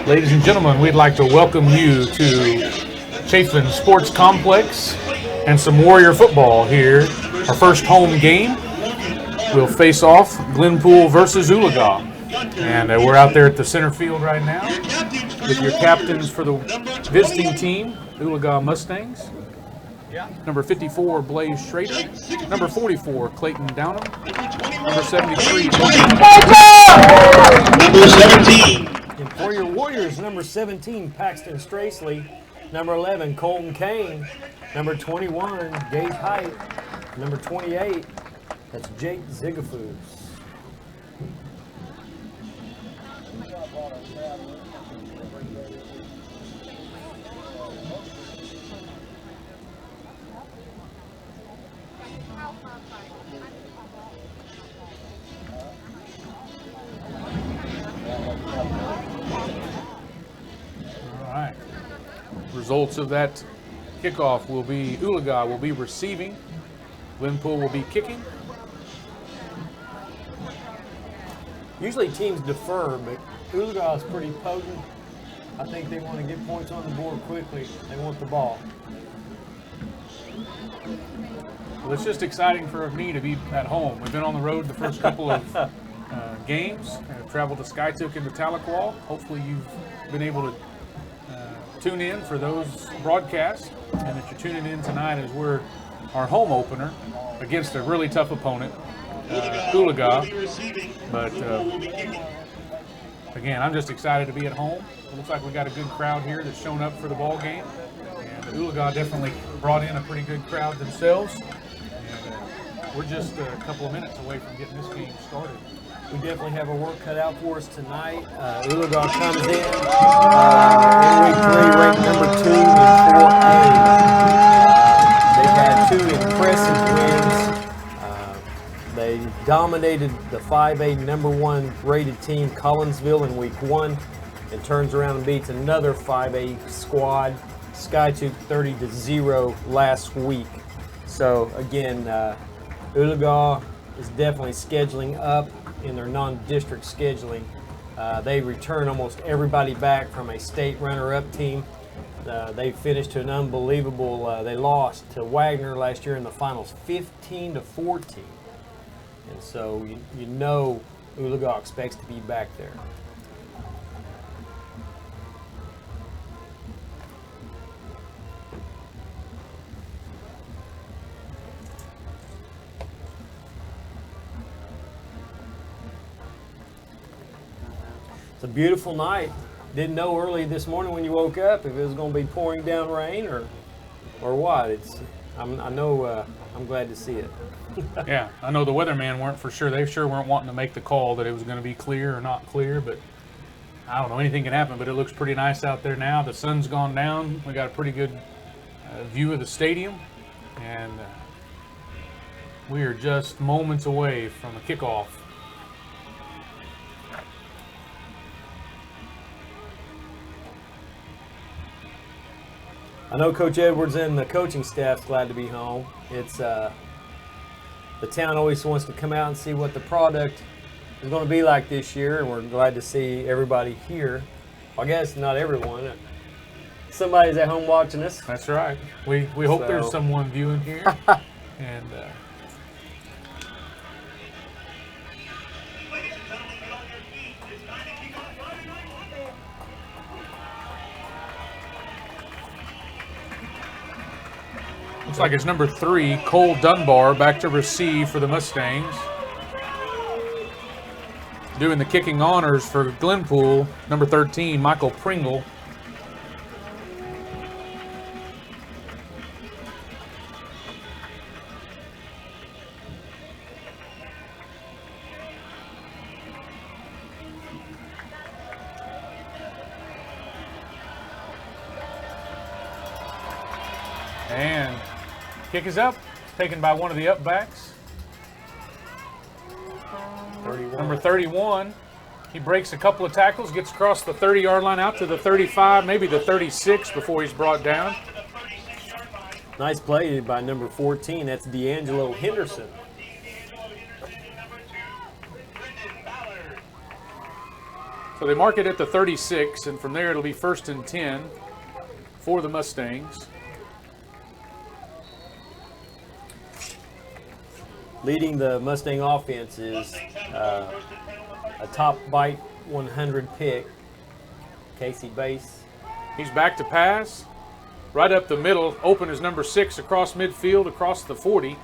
Ladies and gentlemen, we'd like to welcome you to Chafin Sports Complex and some Warrior football here. Our first home game. We'll face off Glenpool versus Oologah. And we're out there at the center field right now with your captains for the visiting team, Oologah Mustangs. Number 54, Blaze Schrader. Number 44, Clayton Downham. Number 73, Number 17. And for your Warriors, number 17, Paxton Stracely. Number 11, Colton Kane. Number 21, Gage Height. Number 28, that's Jake Zigafus. Results of that kickoff will be Oologah will be receiving, Glenpool will be kicking. Usually teams defer, but Oologah is pretty potent. I think they want to get points on the board quickly. They want the ball. Well, it's just exciting for me to be at home. We've been on the road the first couple of games. Traveled to Skytook into Tahlequah. Hopefully you've been able to tune in for those broadcasts, and that you're tuning in tonight as we're our home opener against a really tough opponent, Oologah. But again, I'm just excited to be at home. It looks like we got a good crowd here that's shown up for the ball game, and Oologah definitely brought in a pretty good crowd themselves. And we're just a couple of minutes away from getting this game started. We definitely have our work cut out for us tonight. Oologah comes in week 3, ranked number 2 in 4A. They've had 2 impressive wins. They dominated the 5A number 1 rated team, Collinsville, in week 1, and turns around and beats another 5A squad, Skytook, 30-0 last week. So again, Oologah is definitely scheduling up in their non-district scheduling. They return almost everybody back from a state runner-up team. They finished to an unbelievable, they lost to Wagner last year in the finals 15-14. And so you know Oologah expects to be back there. It's a beautiful night. Didn't know early this morning when you woke up if it was going to be pouring down rain or what. I'm glad to see it. Yeah, I know the weatherman weren't for sure. They sure weren't wanting to make the call that it was going to be clear or not clear, but I don't know. Anything can happen, but it looks pretty nice out there now. The sun's gone down. We got a pretty good view of the stadium, and we are just moments away from a kickoff. I know Coach Edwards and the coaching staff's glad to be home. It's the town always wants to come out and see what the product is going to be like this year, and we're glad to see everybody here. Well, I guess not everyone. Somebody's at home watching us. That's right. We hope there's someone viewing here, and looks like it's number 3, Cole Dunbar, back to receive for the Mustangs. Doing the kicking honors for Glenpool, number 13, Michael Pringle. And kick is up. It's taken by one of the upbacks. 31. Number 31, He breaks a couple of tackles, gets across the 30-yard line out to the 35, maybe the 36 before he's brought down. Nice play by number 14. That's D'Angelo Henderson. So they mark it at the 36, and from there it'll be 1st and 10 for the Mustangs. Leading the Mustang offense is a top bite 100 pick, Casey Bass. He's back to pass. Right up the middle, open is number 6 across midfield, across the 40.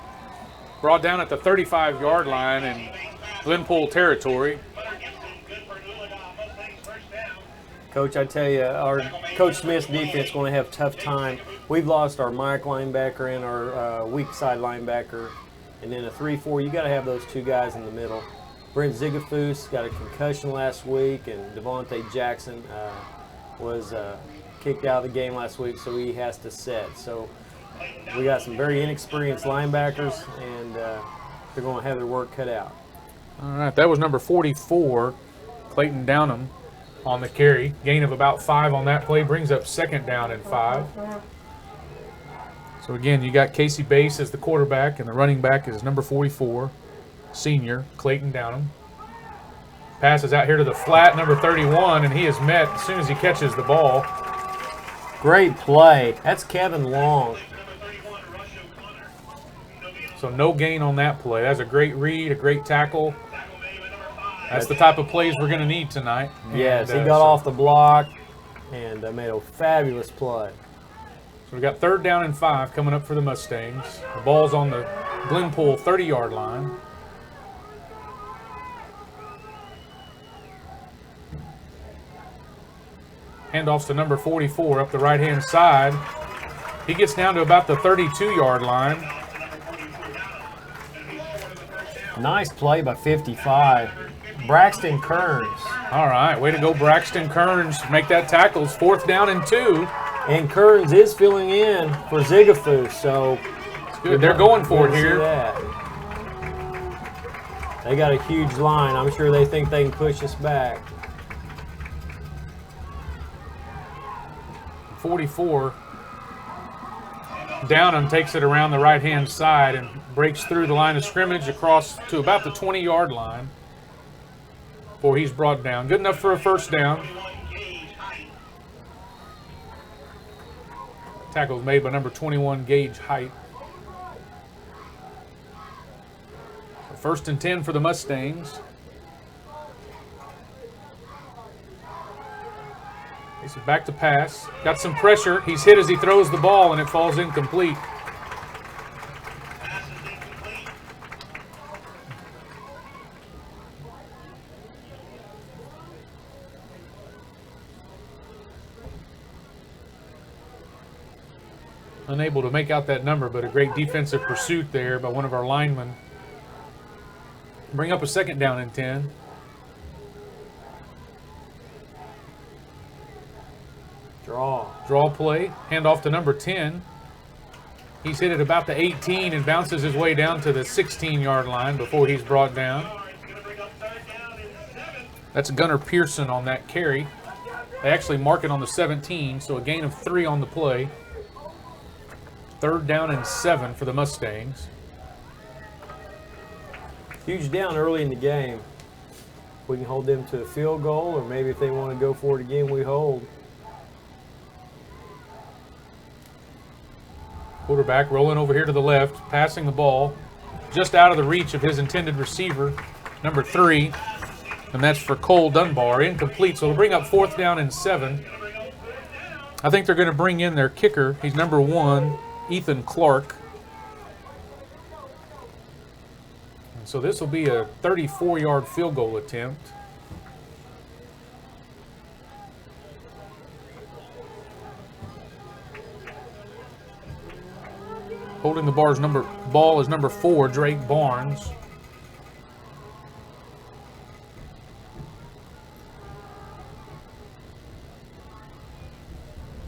Brought down at the 35-yard line in Glenpool territory. Coach, I tell you, our Coach Smith's defense is going to have a tough time. We've lost our Mike linebacker and our weak side linebacker. And then a 3-4, you got to have those two guys in the middle. Brent Zigafus got a concussion last week, and Devontae Jackson was kicked out of the game last week, so he has to set. So we got some very inexperienced linebackers, and they're going to have their work cut out. All right, that was number 44, Clayton Downham, on the carry. Gain of about 5 on that play, brings up 2nd down and 5. So again, you got Casey Bass as the quarterback, and the running back is number 44, senior Clayton Downham. Passes out here to the flat, number 31, and he is met as soon as he catches the ball. Great play. That's Kevin Long. So no gain on that play. That's a great read, a great tackle. That's the type of plays we're going to need tonight. Yes, he got off the block and made a fabulous play. So we got 3rd down and 5 coming up for the Mustangs. The ball's on the Glenpool 30-yard line. Handoffs to number 44 up the right-hand side. He gets down to about the 32-yard line. Nice play by 55. Braxton Kearns. All right, way to go, Braxton Kearns. Make that tackle. It's 4th down and 2. And Kearns is filling in for Zigafus, so good. They're going for it here. They got a huge line. I'm sure they think they can push us back. 44. Downham takes it around the right-hand side and breaks through the line of scrimmage across to about the 20-yard line before he's brought down. Good enough for a 1st down. Tackle was made by number 21, Gage Height. 1st and 10 for the Mustangs. He's back to pass. Got some pressure. He's hit as he throws the ball, and it falls incomplete. Unable to make out that number, but a great defensive pursuit there by one of our linemen. Bring up a 2nd down and 10. Draw play. Handoff to number 10. He's hit it about the 18 and bounces his way down to the 16-yard line before he's brought down. That's Gunnar Pearson on that carry. They actually mark it on the 17, so a gain of 3 on the play. 3rd down and 7 for the Mustangs. Huge down early in the game. We can hold them to a field goal, or maybe if they want to go for it again, we hold. Quarterback rolling over here to the left, passing the ball just out of the reach of his intended receiver, number 3, and that's for Cole Dunbar. Incomplete, so it'll bring up 4th down and 7. I think they're going to bring in their kicker. He's number 1, Ethan Clark. And so this will be a 34-yard field goal attempt. Holding the ball is number 4, Drake Barnes.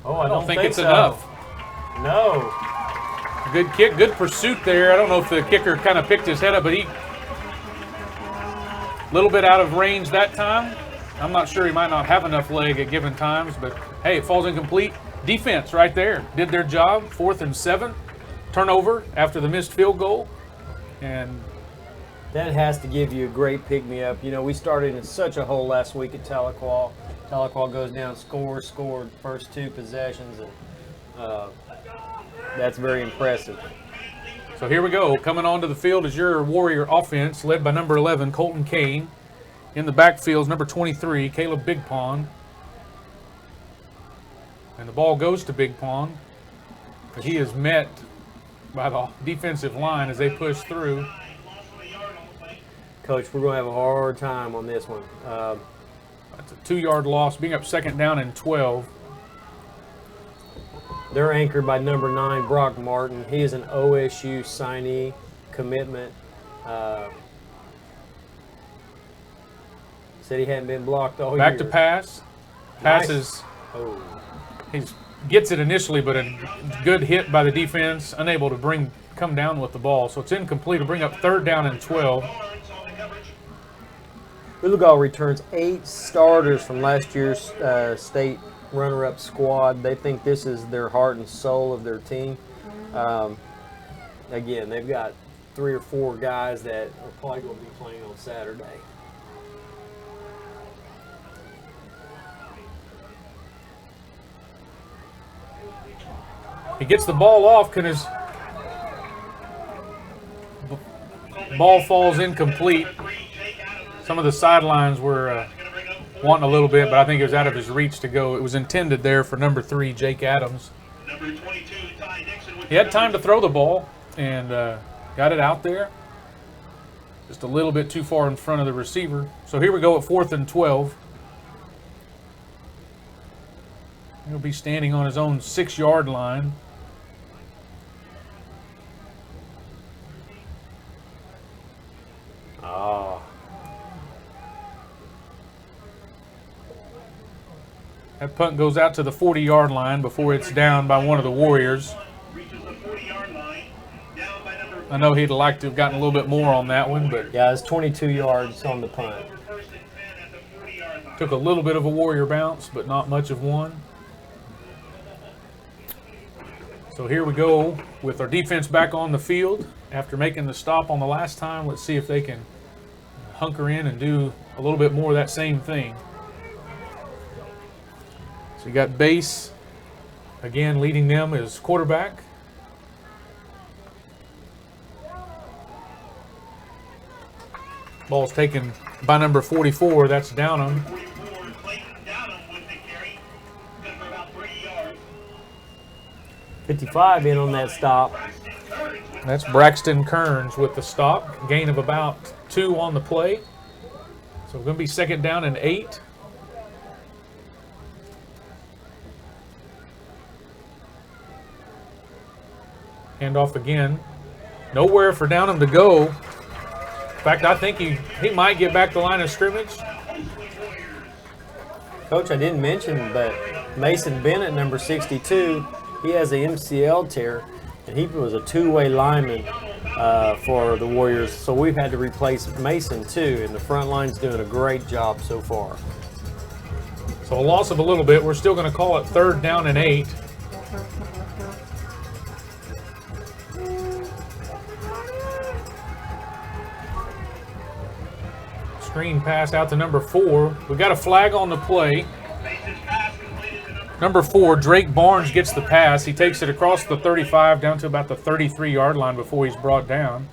Oh, I don't think it's so. enough. No. Good kick, good pursuit there. I don't know if the kicker kind of picked his head up, but he a little bit out of range that time. I'm not sure he might not have enough leg at given times, but hey, it falls incomplete. Defense right there did their job. 4th and 7. Turnover after the missed field goal. And that has to give you a great pick-me-up. You know, we started in such a hole last week at Tahlequah. Tahlequah goes down, scored first 2 possessions, and that's very impressive. So here we go. Coming onto the field is your Warrior offense, led by number 11, Colton Kane. In the backfield is number 23, Caleb Big Pond. And the ball goes to Big Pond. But he is met by the defensive line as they push through. Coach, we're going to have a hard time on this one. That's a 2-yard loss, being up 2nd down and 12. They're anchored by number 9, Brock Martin. He is an OSU signee commitment. Said he hadn't been blocked all year. Back to pass. Passes. Nice. Oh. He gets it initially, but a good hit by the defense, unable to come down with the ball. So it's incomplete to bring up 3rd down and 12. Oologah returns 8 starters from last year's state runner-up squad. They think this is their heart and soul of their team. Again, they've got 3 or 4 guys that are probably going to be playing on Saturday. He gets the ball off, and his ball falls incomplete. Some of the sidelines were wanting a little bit, but I think it was out of his reach to go. It was intended there for number 3, Jake Adams. He had time to throw the ball and got it out there. Just a little bit too far in front of the receiver. So here we go at 4th and 12. He'll be standing on his own 6-yard line. That punt goes out to the 40-yard line before it's down by one of the Warriors. I know he'd like to have gotten a little bit more on that one, but yeah, it's 22 yards on the punt. Took a little bit of a Warrior bounce, but not much of one. So here we go with our defense back on the field after making the stop on the last time. Let's see if they can hunker in and do a little bit more of that same thing. So you got Bass, again, leading them as quarterback. Ball's taken by number 44. That's Downham. 55 in on that stop. That's Braxton Kearns with the stop. Gain of about 2 on the play. So we're going to be 2nd down and 8. Hand off again. Nowhere for Downham to go. In fact, I think he might get back the line of scrimmage. Coach, I didn't mention, but Mason Bennett, number 62, he has a MCL tear, and he was a 2-way lineman for the Warriors. So we've had to replace Mason too, and the front line's doing a great job so far. So a loss of a little bit. We're still going to call it 3rd down and 8. Screen pass out to number 4. We got a flag on the play. Number 4, Drake Barnes gets the pass. He takes it across the 35 down to about the 33-yard line before he's brought down.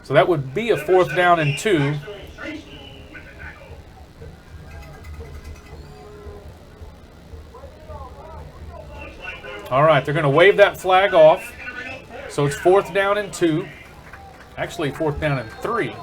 So that would be a 4th down and 2. All right, they're going to wave that flag off. So it's 4th down and 2. Actually, 4th down and 3.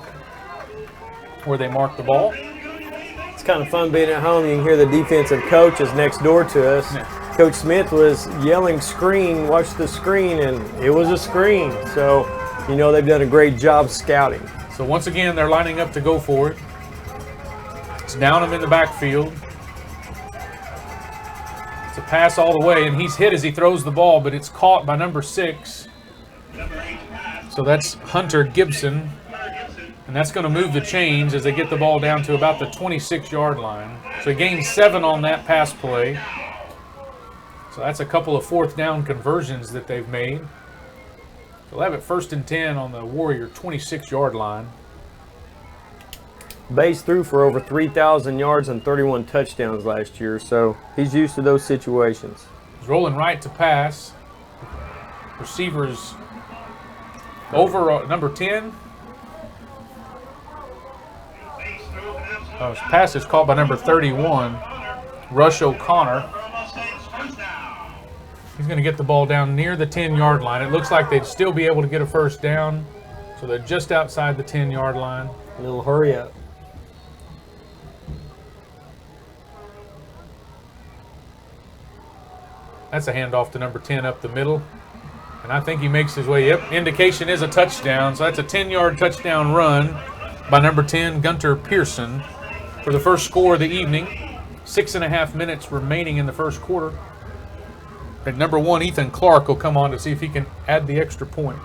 Where they mark the ball. It's kind of fun being at home. You can hear the defensive coach is next door to us. Yeah. Coach Smith was yelling screen, watch the screen, and it was a screen. So, you know, they've done a great job scouting. So once again, they're lining up to go for it. It's Downham in the backfield. It's a pass all the way, and he's hit as he throws the ball, but it's caught by number 6. So that's Hunter Gibson. And that's going to move the chains as they get the ball down to about the 26-yard line. So he gains 7 on that pass play. So that's a couple of fourth down conversions that they've made. They'll have it 1st and 10 on the Warrior 26-yard line. Bates threw for over 3,000 yards and 31 touchdowns last year, so he's used to those situations. He's rolling right to pass. Receivers over number 10. His pass is caught by number 31, Rush O'Connor. He's going to get the ball down near the 10-yard line. It looks like they'd still be able to get a first down, so they're just outside the 10-yard line. A little hurry up. That's a handoff to number 10 up the middle. And I think he makes his way. Yep, indication is a touchdown. So that's a 10-yard touchdown run by number 10, Gunter Pearson, for the first score of the evening. 6.5 minutes remaining in the first quarter. And number 1, Ethan Clark, will come on to see if he can add the extra point.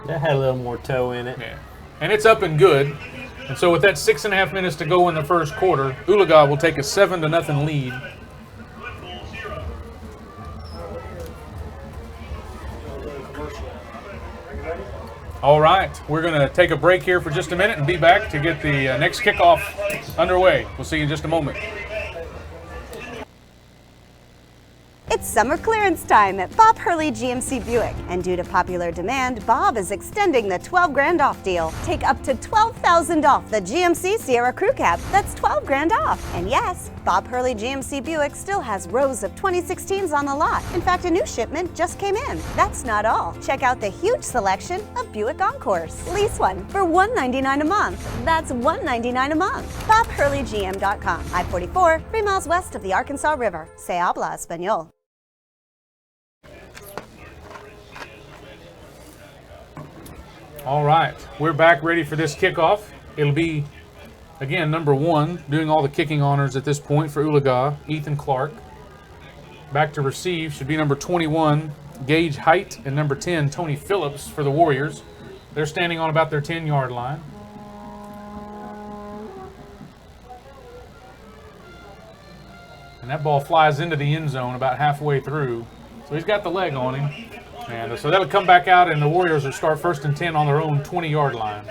That had a little more toe in it. Yeah. And it's up and good. And so with that 6.5 minutes to go in the first quarter, Oologah will take a 7-0 lead. All right, we're going to take a break here for just a minute and be back to get the next kickoff underway. We'll see you in just a moment. It's summer clearance time at Bob Hurley GMC Buick, and due to popular demand, Bob is extending the 12 grand off deal. Take up to $12,000 off the GMC Sierra Crew Cab. That's 12 grand off. And yes, Bob Hurley GMC Buick still has rows of 2016s on the lot. In fact, a new shipment just came in. That's not all. Check out the huge selection of Buick Encores. Lease one for $199 a month. That's $199 a month. BobHurleyGM.com. I-44, 3 miles west of the Arkansas River. Se habla español. All right, we're back ready for this kickoff. It'll be, again, number 1 doing all the kicking honors at this point for Oologah, Ethan Clark. Back to receive should be number 21, Gage Height, and number 10, Tony Phillips for the Warriors. They're standing on about their 10-yard line. And that ball flies into the end zone about halfway through. So he's got the leg on him. And so that'll come back out, and the Warriors will start 1st and 10 on their own 20-yard line.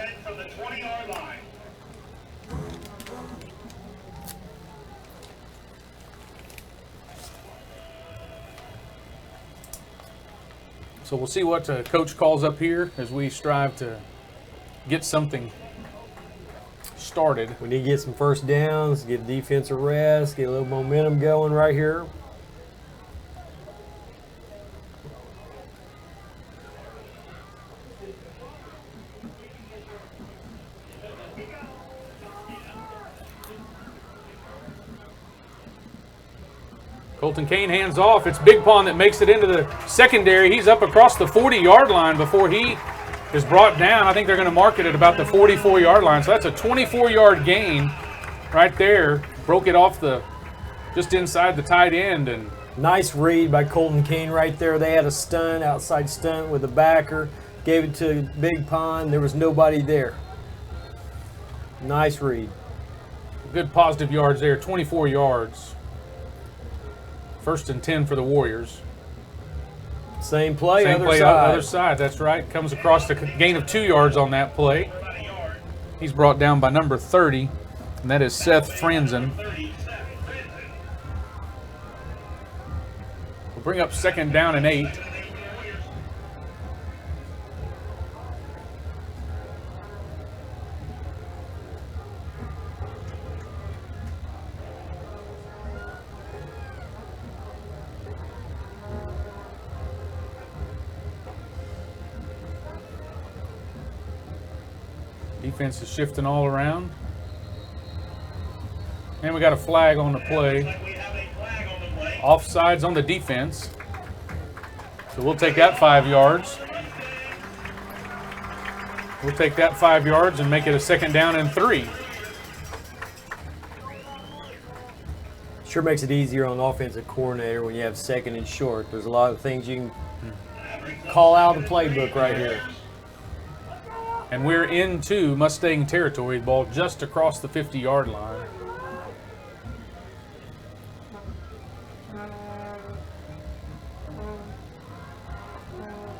So we'll see what Coach calls up here as we strive to get something started. We need to get some first downs, get defense a rest, get a little momentum going right here. Colton Kane hands off. It's Big Pond that makes it into the secondary. He's up across the 40-yard line before he is brought down. I think they're going to mark it at about the 44-yard line. So that's a 24-yard gain right there. Broke it off just inside the tight end. And nice read by Colton Kane right there. They had a stunt, outside stunt with the backer. Gave it to Big Pond. There was nobody there. Nice read. Good positive yards there, 24 yards. 1st and 10 for the Warriors. Same play, other side, that's right. Comes across the gain of 2 yards on that play. He's brought down by number 30, and that is Seth Franzen. We'll bring up 2nd down and 8. Defense is shifting all around. And we got a flag on the play. Offsides on the defense. So we'll take that 5 yards. We'll take that 5 yards and make it a 2nd down and 3. Sure makes it easier on the offensive coordinator when you have 2nd and short. There's a lot of things you can call out of the playbook right here. And we're into Mustang territory. Ball just across the 50-yard line.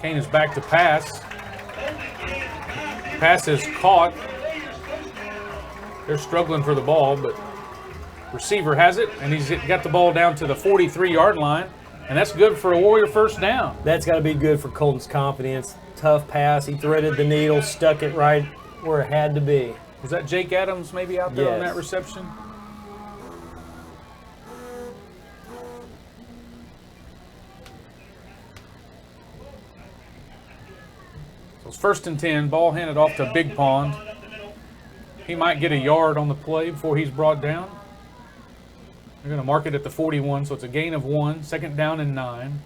Kane is back to pass. Pass is caught. They're struggling for the ball, but receiver has it, and he's got the ball down to the 43-yard line, and that's good for a Warrior 1st down. That's got to be good for Colton's confidence. Tough pass. He threaded the needle, stuck it right where it had to be. Was that Jake Adams maybe out there on Yes. that reception? So it's 1st and 10. Ball handed off to Big Pond. He might get a yard on the play before he's brought down. They're going to mark it at the 41, so it's a gain of 1. 2nd down and 9.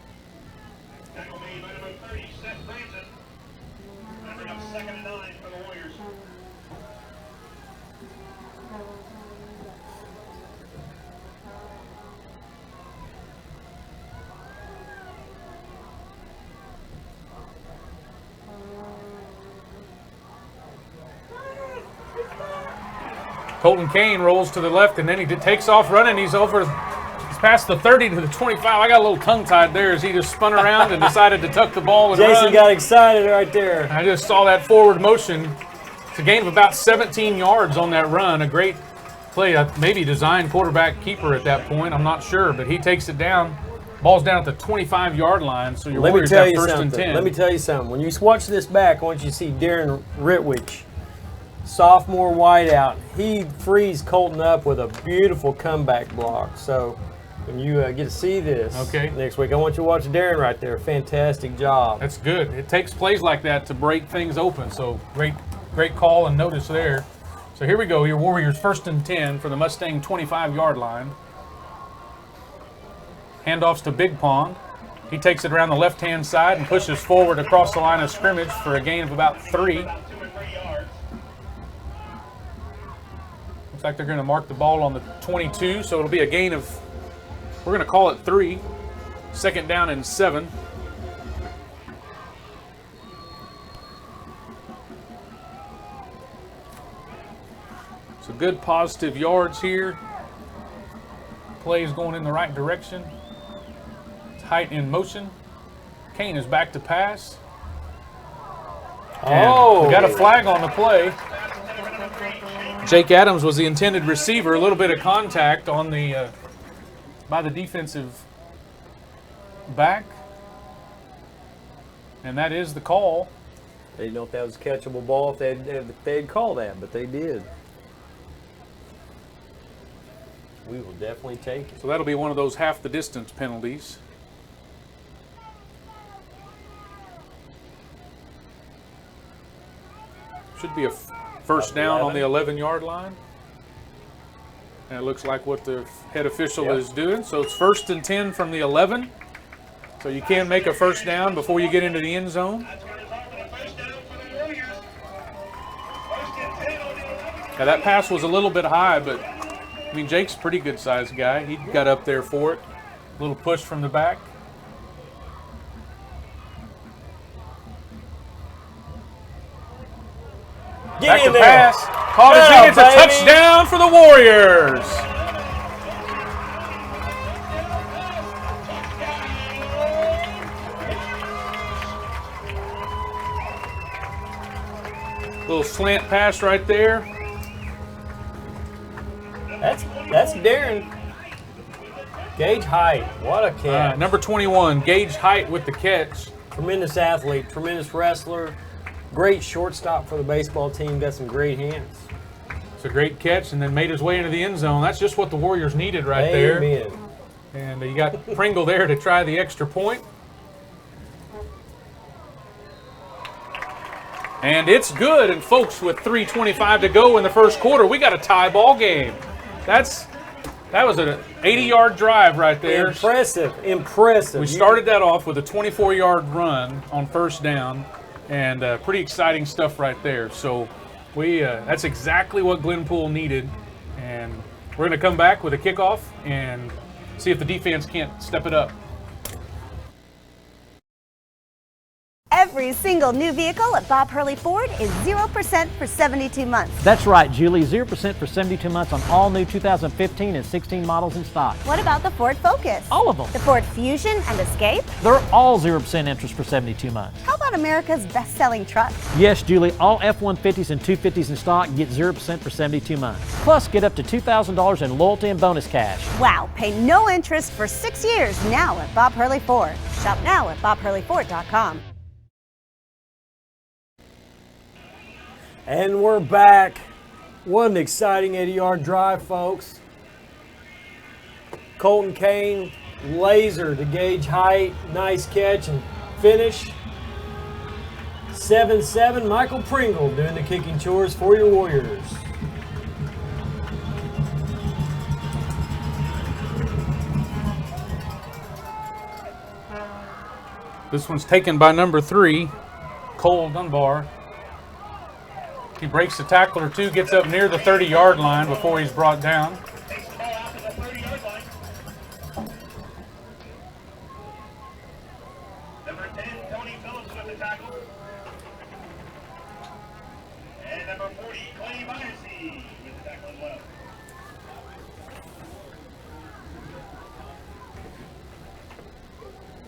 Colton Kane rolls to the left, and then he takes off running. He's past the 30 to the 25. I got a little tongue-tied there as he just spun around and decided to tuck the ball and Jason run. got excited right there. I just saw that forward motion. It's a gain of about 17 yards on that run. A great play, maybe designed quarterback keeper at that point. I'm not sure, but he takes it down. Ball's down at the 25-yard line, so your Warriors have 1st and 10. Let me tell you something. When you watch this back, I want you to see Darren Ritwich, sophomore wideout. He frees Colton up with a beautiful comeback block. So when you get to see this next week, I want you to watch Darren right there. Fantastic job. That's good. It takes plays like that to break things open. So great call and notice there. So here we go. Your Warriors 1st and 10 for the Mustang 25-yard line. Handoffs to Big Pond. He takes it around the left-hand side and pushes forward across the line of scrimmage for a gain of about 3. Looks like they're going to mark the ball on the 22, so it'll be a gain of, we're going to call it 3. 2nd down and 7. So good positive yards here. Play is going in the right direction. It's Height in motion. Kane is back to pass. And we got a flag on the play. Jake Adams was the intended receiver. A little bit of contact on the by the defensive back, and that is the call. They didn't know if that was a catchable ball if they'd call that, but they did. We will definitely take it. So that'll be one of those half the distance penalties. Should be a first down on the 11-yard line. And it looks like what the head official is doing. So it's 1st and 10 from the 11. So you can make a first down before you get into the end zone. Now that pass was a little bit high, but I mean, Jake's a pretty good sized guy. He got up there for it. A little push from the back. Back to pass. Caught his in. It's a touchdown for the Warriors. Little slant pass right there. That's Darren. Gage Height. What a catch. Number 21, Gage Height with the catch. Tremendous athlete, tremendous wrestler. Great shortstop for the baseball team. Got some great hands. It's a great catch and then made his way into the end zone. That's just what the Warriors needed right there. Amen. And you got Pringle there to try the extra point. And it's good. And folks, with 3:25 to go in the first quarter, we got a tie ball game. That was an 80-yard drive right there. Impressive. We started that off with a 24-yard run on first down. and pretty exciting stuff right there. So that's exactly what Glenpool needed, and we're going to come back with a kickoff and see if the defense can't step it up. Every single new vehicle at Bob Hurley Ford is 0% for 72 months. That's right, Julie. 0% for 72 months on all new 2015 and 16 models in stock. What about the Ford Focus? All of them. The Ford Fusion and Escape? They're all 0% interest for 72 months. How about America's best-selling truck? Yes, Julie. All F-150s and 250s in stock get 0% for 72 months. Plus, get up to $2,000 in loyalty and bonus cash. Wow, pay no interest for 6 years now at Bob Hurley Ford. Shop now at bobhurleyford.com. And we're back. What an exciting 80-yard drive, folks. Colton Kane, laser to gauge height, nice catch and finish. 7-7, Michael Pringle doing the kicking chores for your Warriors. This one's taken by number 3, Cole Dunbar. He breaks the tackle or two, gets up near the 30-yard line before he's brought down. Number 10, Tony Phillips with the tackle. And number 40, Clay Myers with the tackle as well.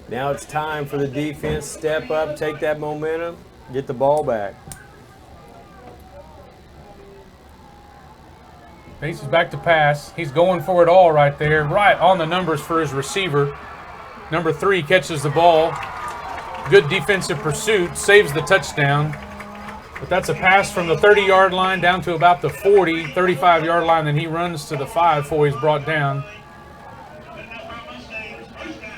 Now it's time for the defense. Step up, take that momentum, get the ball back. Pace is back to pass. He's going for it all right there, right on the numbers for his receiver. Number 3 catches the ball. Good defensive pursuit, saves the touchdown. But that's a pass from the 30-yard line down to about the 40, 35-yard line. Then he runs to the 5 before he's brought down. Mustangs, first down.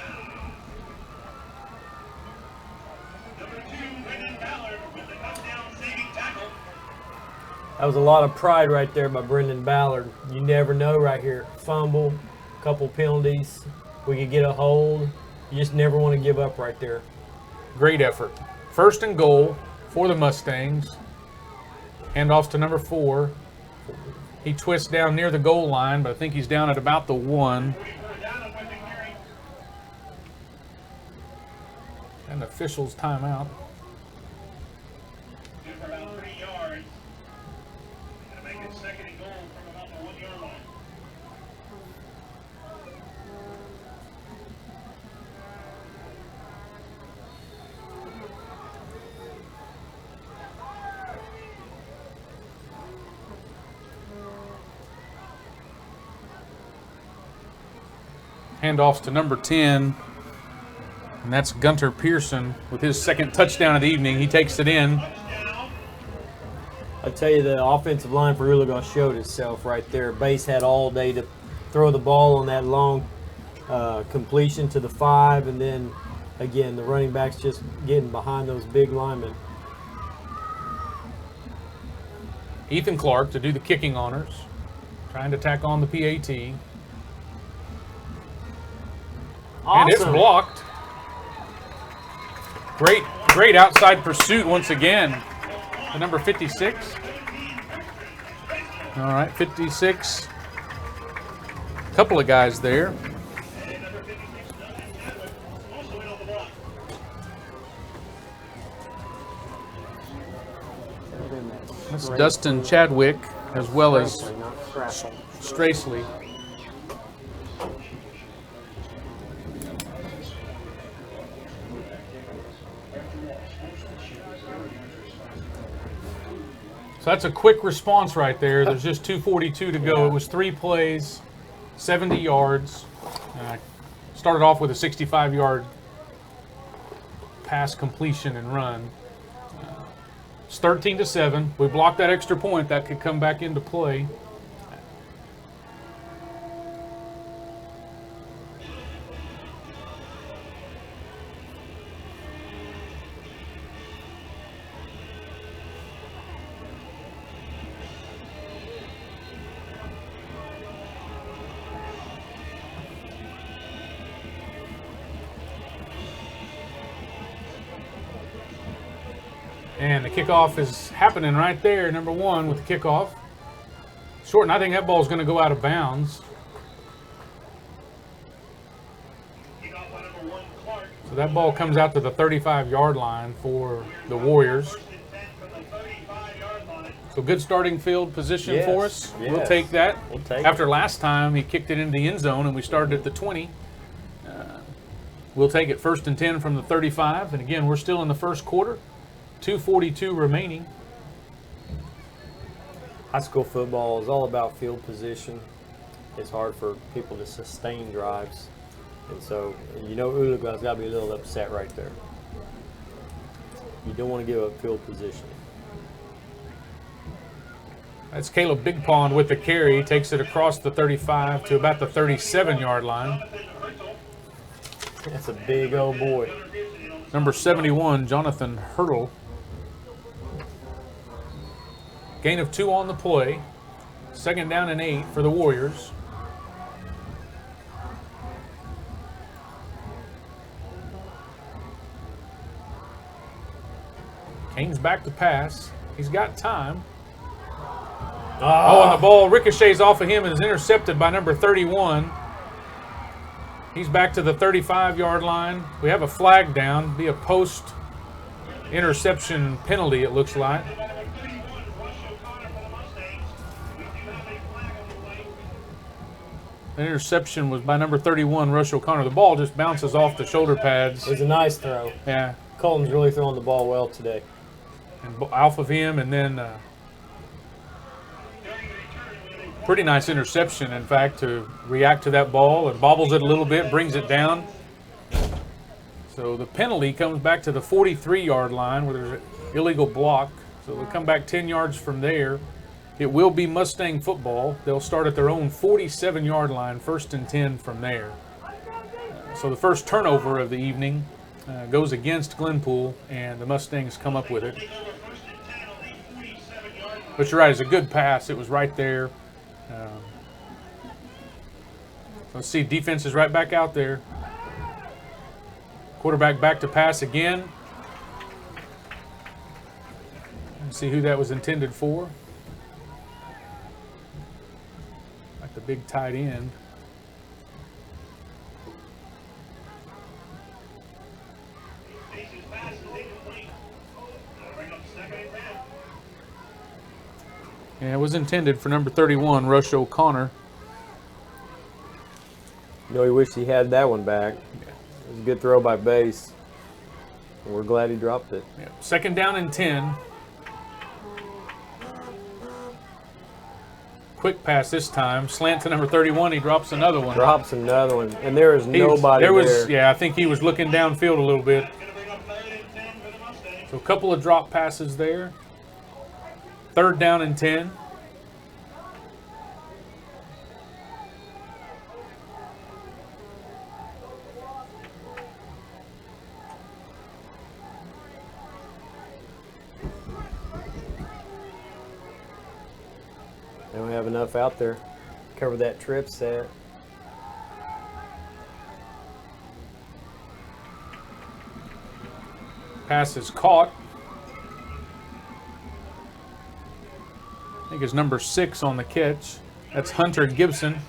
Number 2, Brendan Ballard with the touchdown saving tackle. That was a lot of pride right there by Brendan Ballard. You never know right here. Fumble, couple penalties. We could get a hold. You just never want to give up right there. Great effort. First and goal for the Mustangs. Handoffs to number 4. He twists down near the goal line, but I think he's down at about the 1. And officials timeout. Good for about 3 yards. Gonna make it second and goal from about the 1-yard line. Handoffs to number 10, and that's Gunter Pearson with his second touchdown of the evening. He takes it in. I tell you, the offensive line for Oologah showed itself right there. Base had all day to throw the ball on that long completion to the 5, and then again the running backs just getting behind those big linemen. Ethan Clark to do the kicking honors, trying to tack on the PAT. And it's blocked. Great outside pursuit once again. The number 56. All right, 56. A couple of guys there. That's Dustin Chadwick as well as Stracely. So that's a quick response right there. There's just 2:42 to go. It was 3 plays, 70 yards. Started off with a 65-yard pass completion and run. It's 13-7. We blocked that extra point. That could come back into play. And the kickoff is happening right there, number 1 with the kickoff. Short, and I think that ball is going to go out of bounds. So that ball comes out to the 35-yard line for the Warriors. So good starting field position for us. We'll take that. We'll take After last time, he kicked it into the end zone, and we started at the 20. We'll take it 1st and 10 from the 35. And again, we're still in the first quarter. 2:42 remaining. High school football is all about field position. It's hard for people to sustain drives. And so, Oologah's got to be a little upset right there. You don't want to give up field position. That's Caleb Big Pond with the carry. He takes it across the 35 to about the 37-yard line. That's a big old boy. Number 71, Jonathan Hurdle. Gain of 2 on the play. 2nd down and 8 for the Warriors. Kane's back to pass. He's got time. Oh, and the ball ricochets off of him and is intercepted by number 31. He's back to the 35-yard line. We have a flag down. Be a post-interception penalty, it looks like. The interception was by number 31, Rush O'Connor. The ball just bounces off the shoulder pads. It was a nice throw. Yeah. Colton's really throwing the ball well today. And off of him, and then pretty nice interception, in fact, to react to that ball, and bobbles it a little bit, brings it down. So the penalty comes back to the 43-yard line where there's an illegal block. So they'll come back 10 yards from there. It will be Mustang football. They'll start at their own 47-yard line, 1st and 10 from there. So the first turnover of the evening goes against Glenpool, and the Mustangs come up with it. But you're right, it's a good pass. It was right there. Let's see, defense is right back out there. Quarterback back to pass again. Let's see who that was intended for. Like the big tight end. Yeah, it was intended for number 31, Rush O'Connor. He wished he had that one back. It was a good throw by Base. And we're glad he dropped it. Yeah. 2nd down and 10. Quick pass this time. Slant to number 31. He drops another one. Drops another one. And there is nobody there. Yeah, I think he was looking downfield a little bit. So a couple of drop passes there. 3rd down and 10. They don't have enough out there. Cover that trip set. Pass is caught. I think it's number 6 on the catch. That's Hunter Gibson.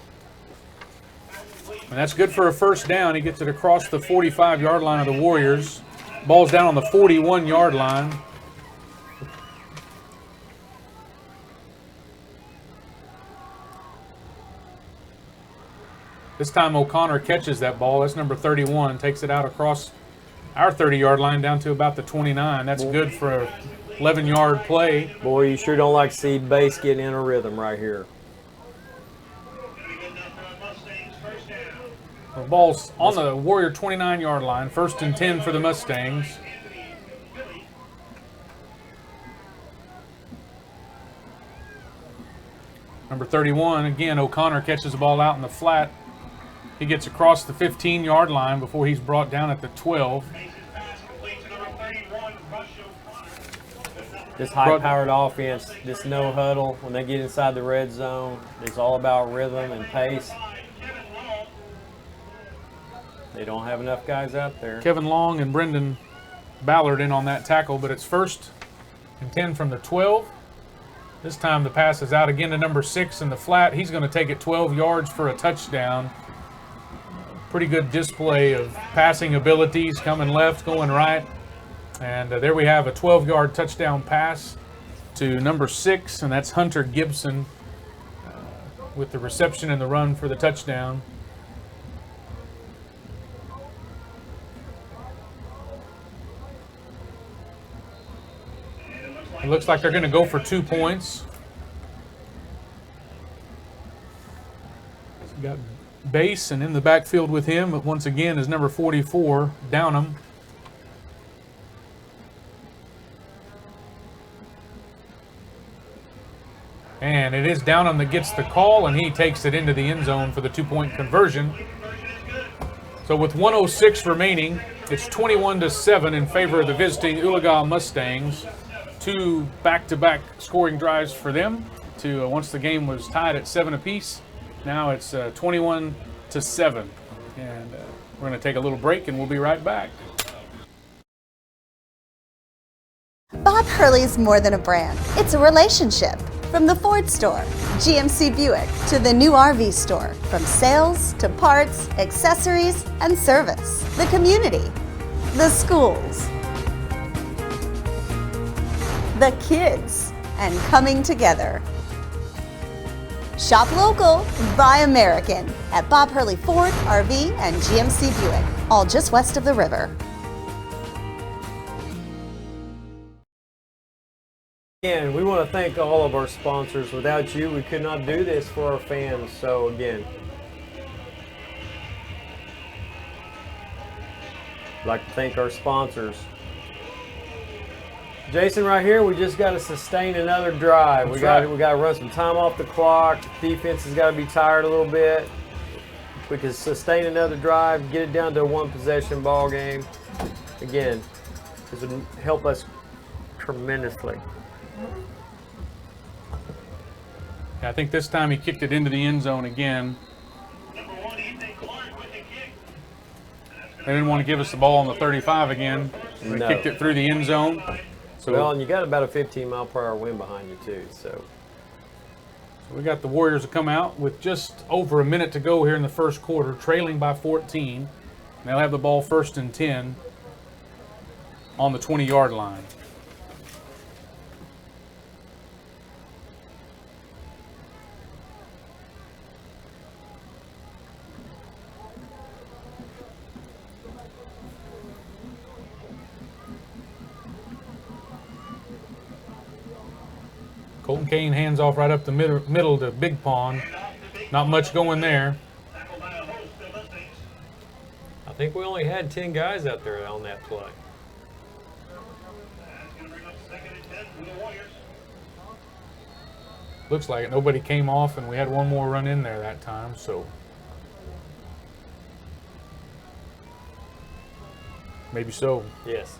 And that's good for a 1st down. He gets it across the 45-yard line of the Warriors. Ball's down on the 41-yard line. This time O'Connor catches that ball. That's number 31. Takes it out across our 30-yard line down to about the 29. That's good for a 11-yard play. Boy, you sure don't like to see Base getting in a rhythm right here. The ball's on the Warrior 29-yard line. 1st and 10 for the Mustangs. Number 31, again, O'Connor catches the ball out in the flat. He gets across the 15-yard line before he's brought down at the 12. This high-powered offense, this no huddle, when they get inside the red zone, it's all about rhythm and pace. They don't have enough guys out there. Kevin Long and Brendan Ballard in on that tackle, but it's 1st and 10 from the 12. This time the pass is out again to number 6 in the flat. He's going to take it 12 yards for a touchdown. Pretty good display of passing abilities, coming left, going right. And there we have a 12-yard touchdown pass to number 6, and that's Hunter Gibson with the reception and the run for the touchdown. It looks like they're going to go for 2 points. Got Base, and in the backfield with him, but once again, is number 44, Downham. And it is Downham that gets the call, and he takes it into the end zone for the 2-point conversion. So with 1:06 remaining, it's 21-7 in favor of the visiting Oologah Mustangs. 2 back-to-back scoring drives for them. Once the game was tied at 7 apiece. Now it's 21-7, and we're going to take a little break, and we'll be right back. Bob Hurley's more than a brand. It's a relationship. From the Ford store, GMC Buick, to the new RV store. From sales to parts, accessories, and service. The community. The schools. The kids. And coming together. Shop local, buy American at Bob Hurley Ford, RV, and GMC Buick, all just west of the river. Again, we want to thank all of our sponsors. Without you, we could not do this for our fans. So again, I'd like to thank our sponsors. Jason, right here, we just got to sustain another drive. We got to run some time off the clock. Defense has got to be tired a little bit. We can sustain another drive, get it down to a 1-possession ball game. Again, this would help us tremendously. I think this time he kicked it into the end zone again. They didn't want to give us the ball on the 35 again. They kicked it through the end zone. So, well, and you got about a 15-mile-per-hour wind behind you too. So we got the Warriors to come out with just over a minute to go here in the first quarter, trailing by 14. They'll have the ball 1st and 10 on the 20-yard line. Colton Kane hands off right up the middle to Big Pond. Not much going there. I think we only had 10 guys out there on that play. Looks like it. Nobody came off, and we had one more run in there that time. So maybe so. Yes.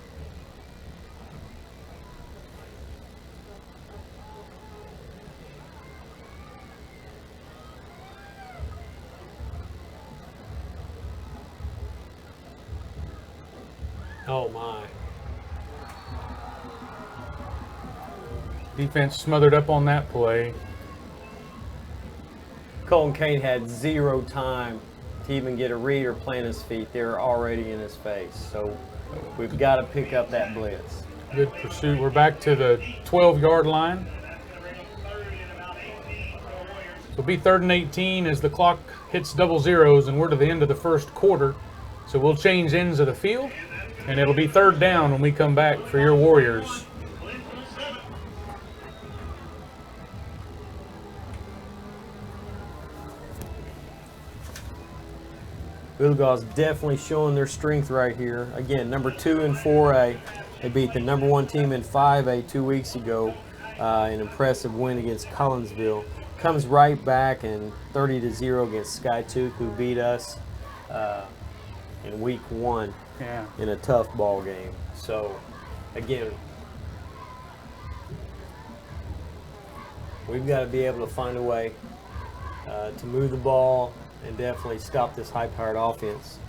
Oh my. Defense smothered up on that play. Colton Kane had 0 time to even get a read or plant his feet. They're already in his face. So we've got to pick up that blitz. Good pursuit. We're back to the 12-yard line. It'll be 3rd and 18 as the clock hits double zeros, and we're to the end of the first quarter. So we'll change ends of the field, and it'll be 3rd down when we come back for your Warriors. Oologah's definitely showing their strength right here. Again, number 2 in 4A. They beat the number 1 team in 5A 2 weeks ago. An impressive win against Collinsville. Comes right back in 30-0 against Skytook, who beat us in week 1 in a tough ball game. So, again, we've got to be able to find a way to move the ball and definitely stop this high-powered offense.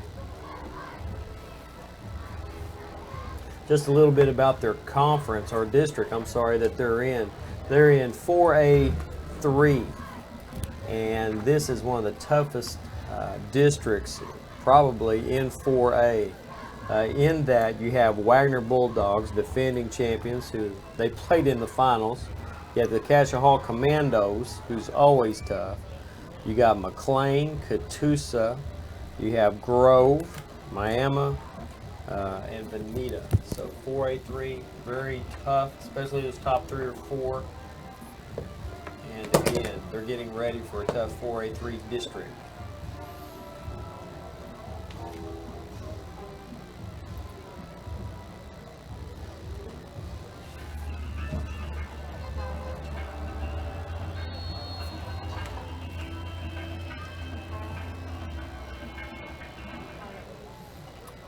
Just a little bit about their conference, or district, I'm sorry, that they're in. They're in 4A3, and this is one of the toughest districts probably in 4A. In that you have Wagner Bulldogs, defending champions, who they played in the finals. You have the Catch-a-Hall Commandos, who's always tough. You got McLean, Catoosa. You have Grove, Miami, and Veneta. So 4A3, very tough, especially those top 3 or 4. And again, they're getting ready for a tough 4A3 district.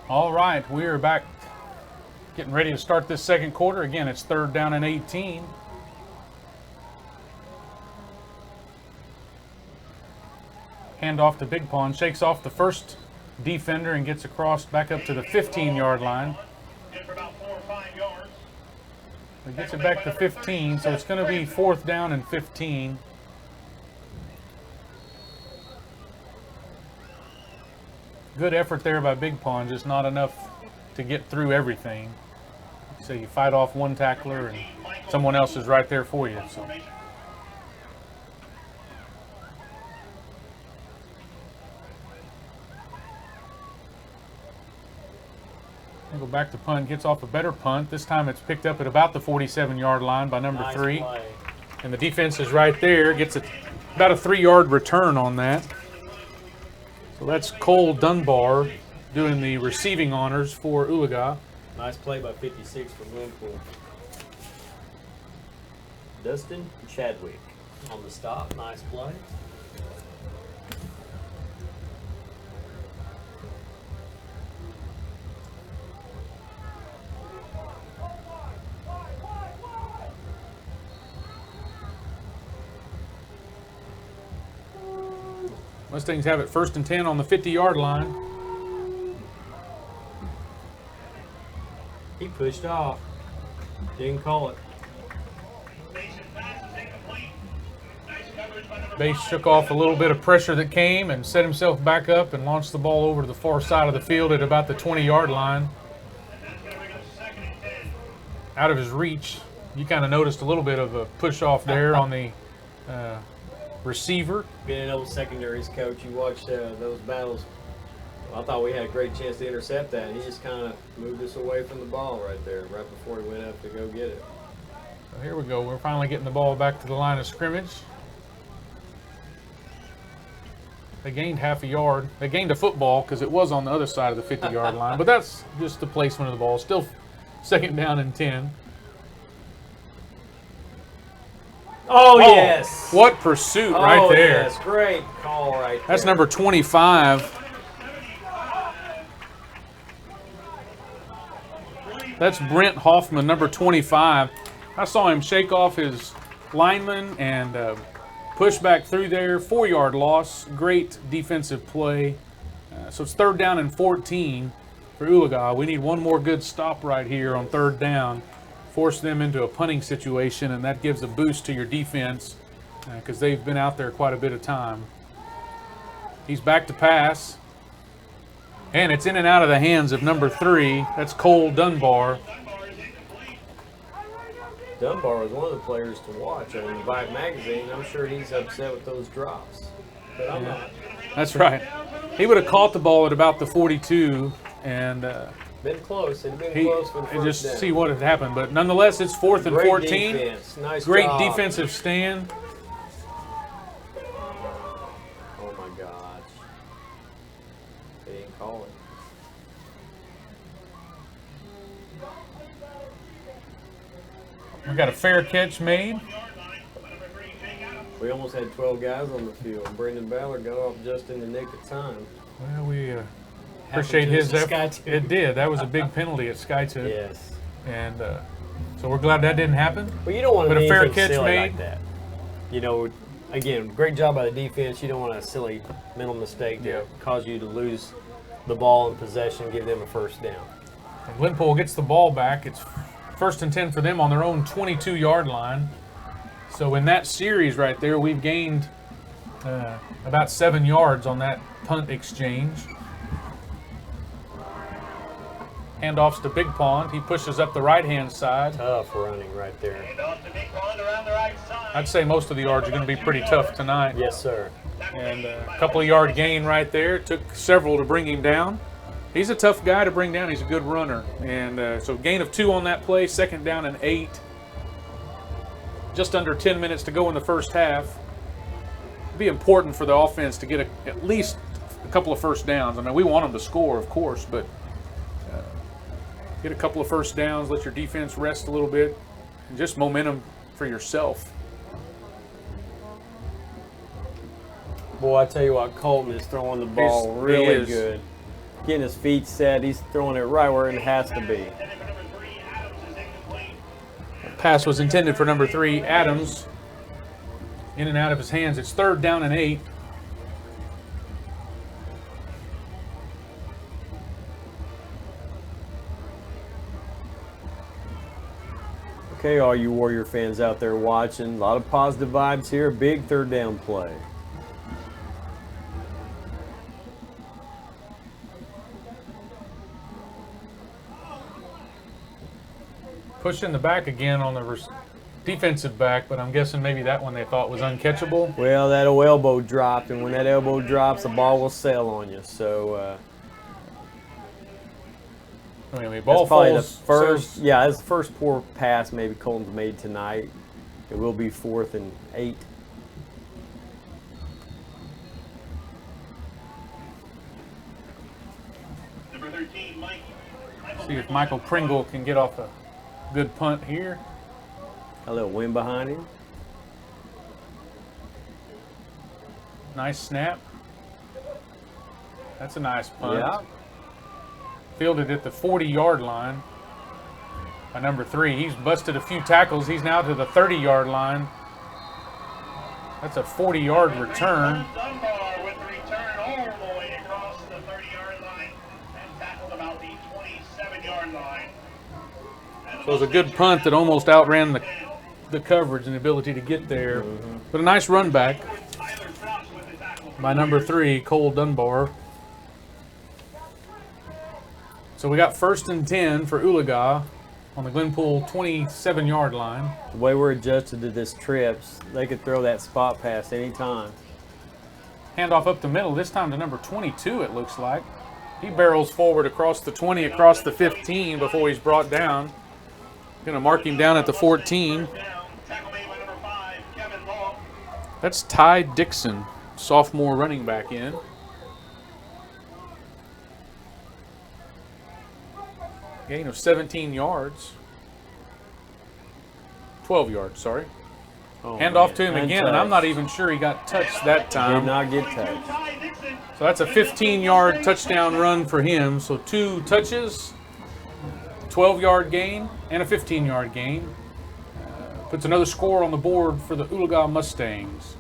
All right, we are back getting ready to start this second quarter. Again, it's 3rd down and 18. Hand off to Big Pond, shakes off the first defender and gets across back up to the 15-yard line. In for about 4 or 5 yards. It gets it back to 15, so it's going to be 4th down and 15. Good effort there by Big Pond, just not enough to get through everything. So you fight off one tackler and someone else is right there for you. So. Go back to punt, gets off a better punt. This time it's picked up at about the 47-yard line by number 3. Play. And the defense is right there, gets about a 3-yard return on that. So that's Cole Dunbar doing the receiving honors for Oologah. Nice play by 56 from Glenpool. Dustin Chadwick on the stop. Nice play. Mustangs have it 1st and 10 on the 50-yard line. He pushed off. Didn't call it. Base shook off a little bit of pressure that came and set himself back up and launched the ball over to the far side of the field at about the 20-yard line. Out of his reach. You kind of noticed a little bit of a push off there on the receiver. Being an old secondaries coach, you watched those battles. Well, I thought we had a great chance to intercept that, and he just kind of moved us away from the ball right there, right before he went up to go get it. So here we go. We're finally getting the ball back to the line of scrimmage. They gained half a yard. They gained a football because it was on the other side of the 50-yard line, but that's just the placement of the ball. Still 2nd down and 10. Oh, yes. What pursuit right there. Yes, great call right there. That's number 25. That's Brent Hoffman, number 25. I saw him shake off his lineman and push back through there. 4-yard loss. Great defensive play. So it's 3rd down and 14 for Oologah. We need one more good stop right here on 3rd down. Force them into a punting situation, and that gives a boost to your defense because they've been out there quite a bit of time. He's back to pass, and it's in and out of the hands of number 3. That's Cole Dunbar. Dunbar was one of the players to watch on the Vibe magazine. I'm sure he's upset with those drops, but I'm not. That's right. He would have caught the ball at about the 42, and been close. It'd been close for the first just down. see what had happened. But nonetheless, it's 4th and Great 14. defense. Nice Great job. defensive stand. Oh my gosh. They didn't call it. We got a fair catch made. We almost had 12 guys on the field. Brendan Ballard got off just in the nick of time. Well, we appreciate to us his at effort. Sky It did. That was a big penalty at SkyTube. Yes. And so we're glad that didn't happen. But you don't want to But do a fair anything catch silly made. like that. You know, again, great job by the defense. You don't want a silly mental mistake to Yeah. cause you to lose the ball in possession, give them a 1st down. And Glenpool gets the ball back. It's 1st and 10 for them on their own 22-yard line. So in that series right there, we've gained about 7 yards on that punt exchange. Handoffs to Big Pond. He pushes up the right-hand side. Tough running right there. Handoff to Big Pond around the right side. I'd say most of the yards are going to be pretty tough tonight. Yes, sir. And a couple of yard gain right there. It took several to bring him down. He's a tough guy to bring down. He's a good runner. And so gain of 2 on that play, 2nd down and 8. Just under 10 minutes to go in the first half. It'd be important for the offense to get at least a couple of first downs. I mean, we want them to score, of course, but get a couple of first downs, let your defense rest a little bit, and just momentum for yourself. Boy, I tell you what, Colton is throwing the ball He really is. good. Getting his feet set, he's throwing it right where it has to be. Pass was intended for number 3, Adams. In and out of his hands. It's 3rd down and 8. Okay, all you Warrior fans out there watching, a lot of positive vibes here. Big 3rd down play. Pushed in the back again on the defensive back, but I'm guessing maybe that one they thought was uncatchable. Well, that elbow dropped, and when that elbow drops, the ball will sail on you. So I mean, ball that's probably the falls. first. So Yeah, that's the first poor pass maybe Colton's made tonight. It will be 4th and 8. Number 13, Mike. see if Michael Pringle can get off a good punt here. A little wind behind him. Nice snap. That's a nice punt. Yeah. Fielded at the 40-yard line by number 3. He's busted a few tackles. He's now to the 30-yard line. That's a 40-yard return. Dunbar with the return all the way across the 30-yard line and tackled about the 27-yard line. So it was a good punt that almost outran the coverage and the ability to get there. But a nice run back Tyler Frost with the tackle. by number 3, Cole Dunbar. So we got 1st and 10 for Oologah on the Glenpool 27-yard line. The way we're adjusted to this trips, they could throw that spot pass anytime. Handoff up the middle, this time to number 22, it looks like. He barrels forward across the 20, across the 15 before he's brought down. Going to mark him down at the 14. Tackle made by number 5, Kevin Law. That's Ty Dixon, sophomore running back in. Gain of 17 yards. 12 yards, sorry. Oh, Handoff man. to him again, and Untouched. I'm not even sure he got touched that Did time. not get touched. Ty Dixon. So that's a 15-yard touchdown run for him. So 2 touches, 12-yard gain, and a 15-yard gain. Puts another score on the board for the Oologah Mustangs.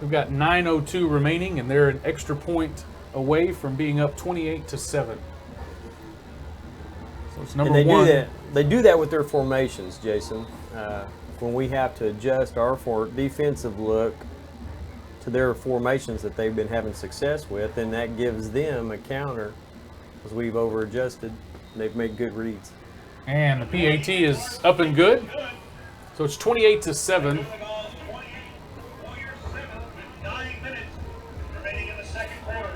We've got 9:02 remaining, and they're an extra point away from being up 28-7. So it's number And they 1. do that. They do that with their formations, Jason. When we have to adjust our defensive look to their formations that they've been having success with, then that gives them a counter because we've over-adjusted. They've made good reads. And the PAT is up and good. So it's 28-7. Warriors 7 with 9 minutes remaining in the second quarter.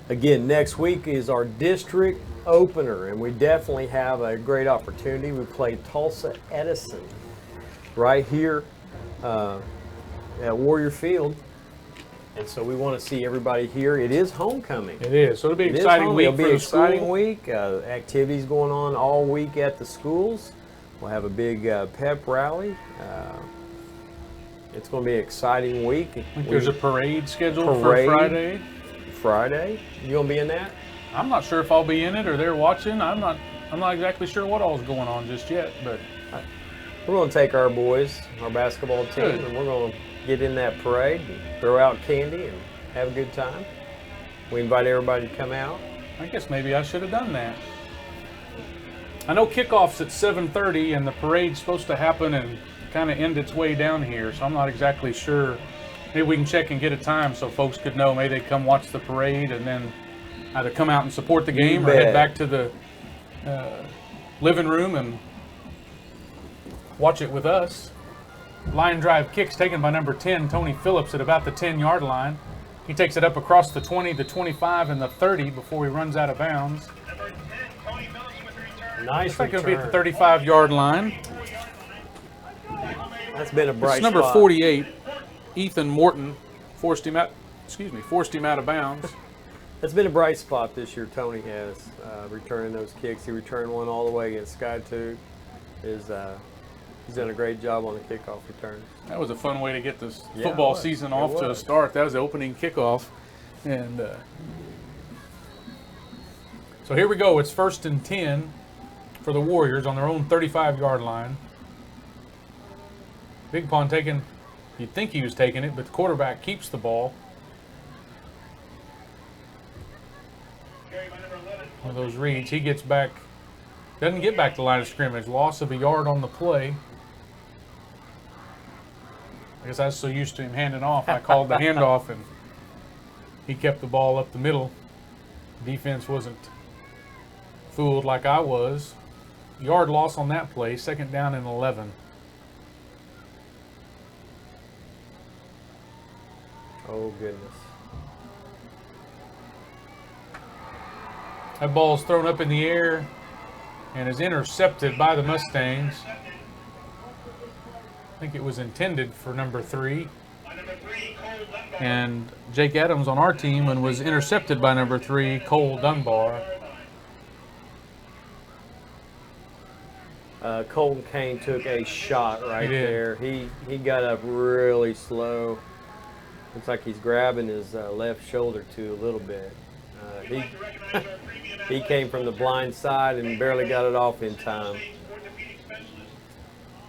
Again, next week is our district opener, and we definitely have a great opportunity. We play Tulsa Edison right here at Warrior Field, and so we want to see everybody here. It is homecoming. It is. So it'll be an It is exciting homecoming. week It'll be for an the school. exciting week. Activities going on all week at the schools. We'll have a big pep rally. It's going to be an exciting week. I think there's a parade scheduled Parade. for Friday. Friday. You going to be in that? I'm not sure if I'll be in it or they're watching. I'm not exactly sure what all's going on just yet, but We're going to take our boys, our basketball team, Good. and we're going to get in that parade, and throw out candy, and have a good time. We invite everybody to come out. I guess maybe I should have done that. I know kickoff's at 7:30 and the parade's supposed to happen and kind of end its way down here, so I'm not exactly sure. Maybe we can check and get a time so folks could know. Maybe they come watch the parade and then either come out and support the game or head bet. back to the living room and watch it with us. Line drive kicks taken by number 10, Tony Phillips, at about the 10-yard line. He takes it up across the 20, the 25, and the 30 before he runs out of bounds. Number 10, Tony Phillips with the return. Nice Looks like he'll be at the return. 35-yard line. That's been a bright It's number spot. 48, Ethan Morton, forced him out of bounds. That's been a bright spot this year. Tony has returning those kicks. He returned one all the way against Skytube. He's done a great job on the kickoff returns. That was a fun way to get this Yeah, football it was. season It off to a was. start. That was the opening kickoff. And so here we go. It's 1st and 10 for the Warriors on their own 35-yard line. Big Pond taking, you'd think he was taking it, but the quarterback keeps the ball. Carried by number 11. One of those reads. He gets back, doesn't get back to the line of scrimmage. Loss of a yard on the play. I guess I was so used to him handing off. I called the handoff and he kept the ball up the middle. Defense wasn't fooled like I was. Yard loss on that play, 2nd down and 11. Oh, goodness. That ball's thrown up in the air and is intercepted by the Mustangs. I think it was intended for number 3. By number 3, Cole Dunbar. And Jake Adams on our team and was intercepted by number 3, Cole Dunbar. Colton Kane took a shot right He did. there. He got up really slow. Looks like he's grabbing his left shoulder too a little bit. We'd like to recognize our premium He came from the blind side and barely got it off in time. orthopedic specialist,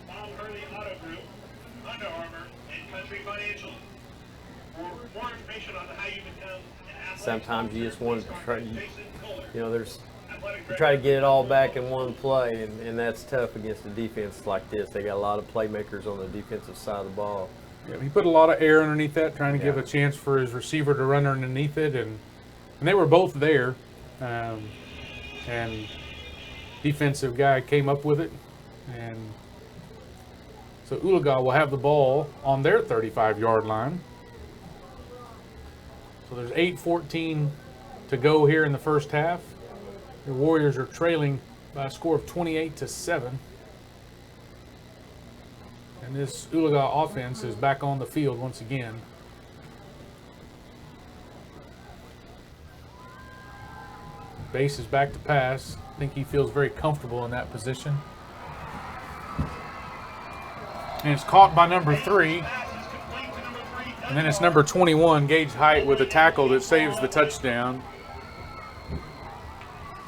Bob Hurley Auto Group, Under Armour, and Country Financial. For more information on how you become an athletic Sometimes you just want to try, Jason Kohler, there's athletic you try to get it all back in one play, and that's tough against a defense like this. They got a lot of playmakers on the defensive side of the ball. Yeah, he put a lot of air underneath that, trying to give Yeah. a chance for his receiver to run underneath it, and they were both there. And defensive guy came up with it, and so Oologah will have the ball on their 35-yard line. So there's 8:14 to go here in the first half. The Warriors are trailing by a score of 28-7. And this Oologah offense is back on the field once again. Base is back to pass. I think he feels very comfortable in that position. And it's caught by number 3. And then it's number 21, Gage Height, with a tackle that saves the touchdown.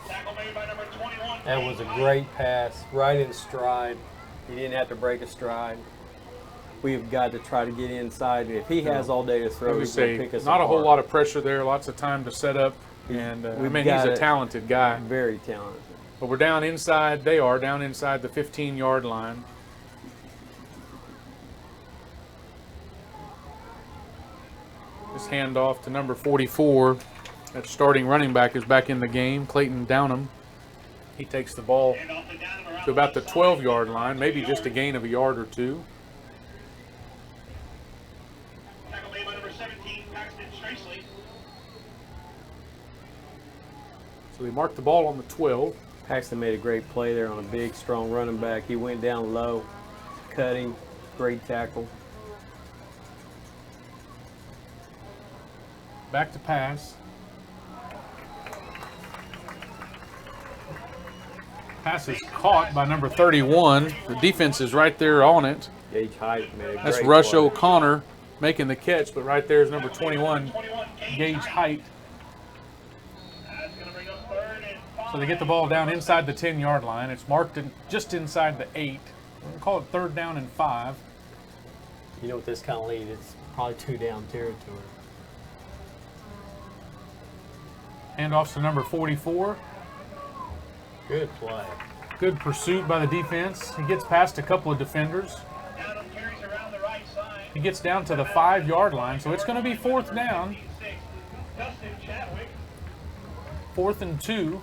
tackle made by number 21. That was a great pass, right in stride. He didn't have to break a stride. We've got to try to get inside. If he has all day to I throw, would he's going to say pick us not a whole apart. lot of pressure there, lots of time to set up. And We've he's got a it. talented guy. Very talented. But we're down inside, they are down inside the 15-yard line. This handoff to number 44. That starting running back is back in the game, Clayton Downham. He takes the ball Handoff to Downham around to about the left side. 12-yard line, maybe just a gain of a yard or two. Tackle made by number 17, Paxton Stracely. So we mark the ball on the 12. Paxton made a great play there on a big, strong running back. He went down low, cutting, great tackle. Back to pass. Pass is caught by number 31. The defense is right there on it. Gage Height made a That's great Rush play. O'Connor making the catch, but right there is number 21, Gage Height. That's going to bring up 3rd and 5. So they get the ball down inside the 10-yard line. It's marked just inside the 8. We'll call it 3rd down and 5. You know, with this kind of lead, it's probably 2 down territory. Handoffs to number 44. Good play. Good pursuit by the defense. He gets past a couple of defenders. Adam carries around the right side. He gets down to the 5-yard line, so it's going to be 4th down. Dustin Chadwick. 4th and 2.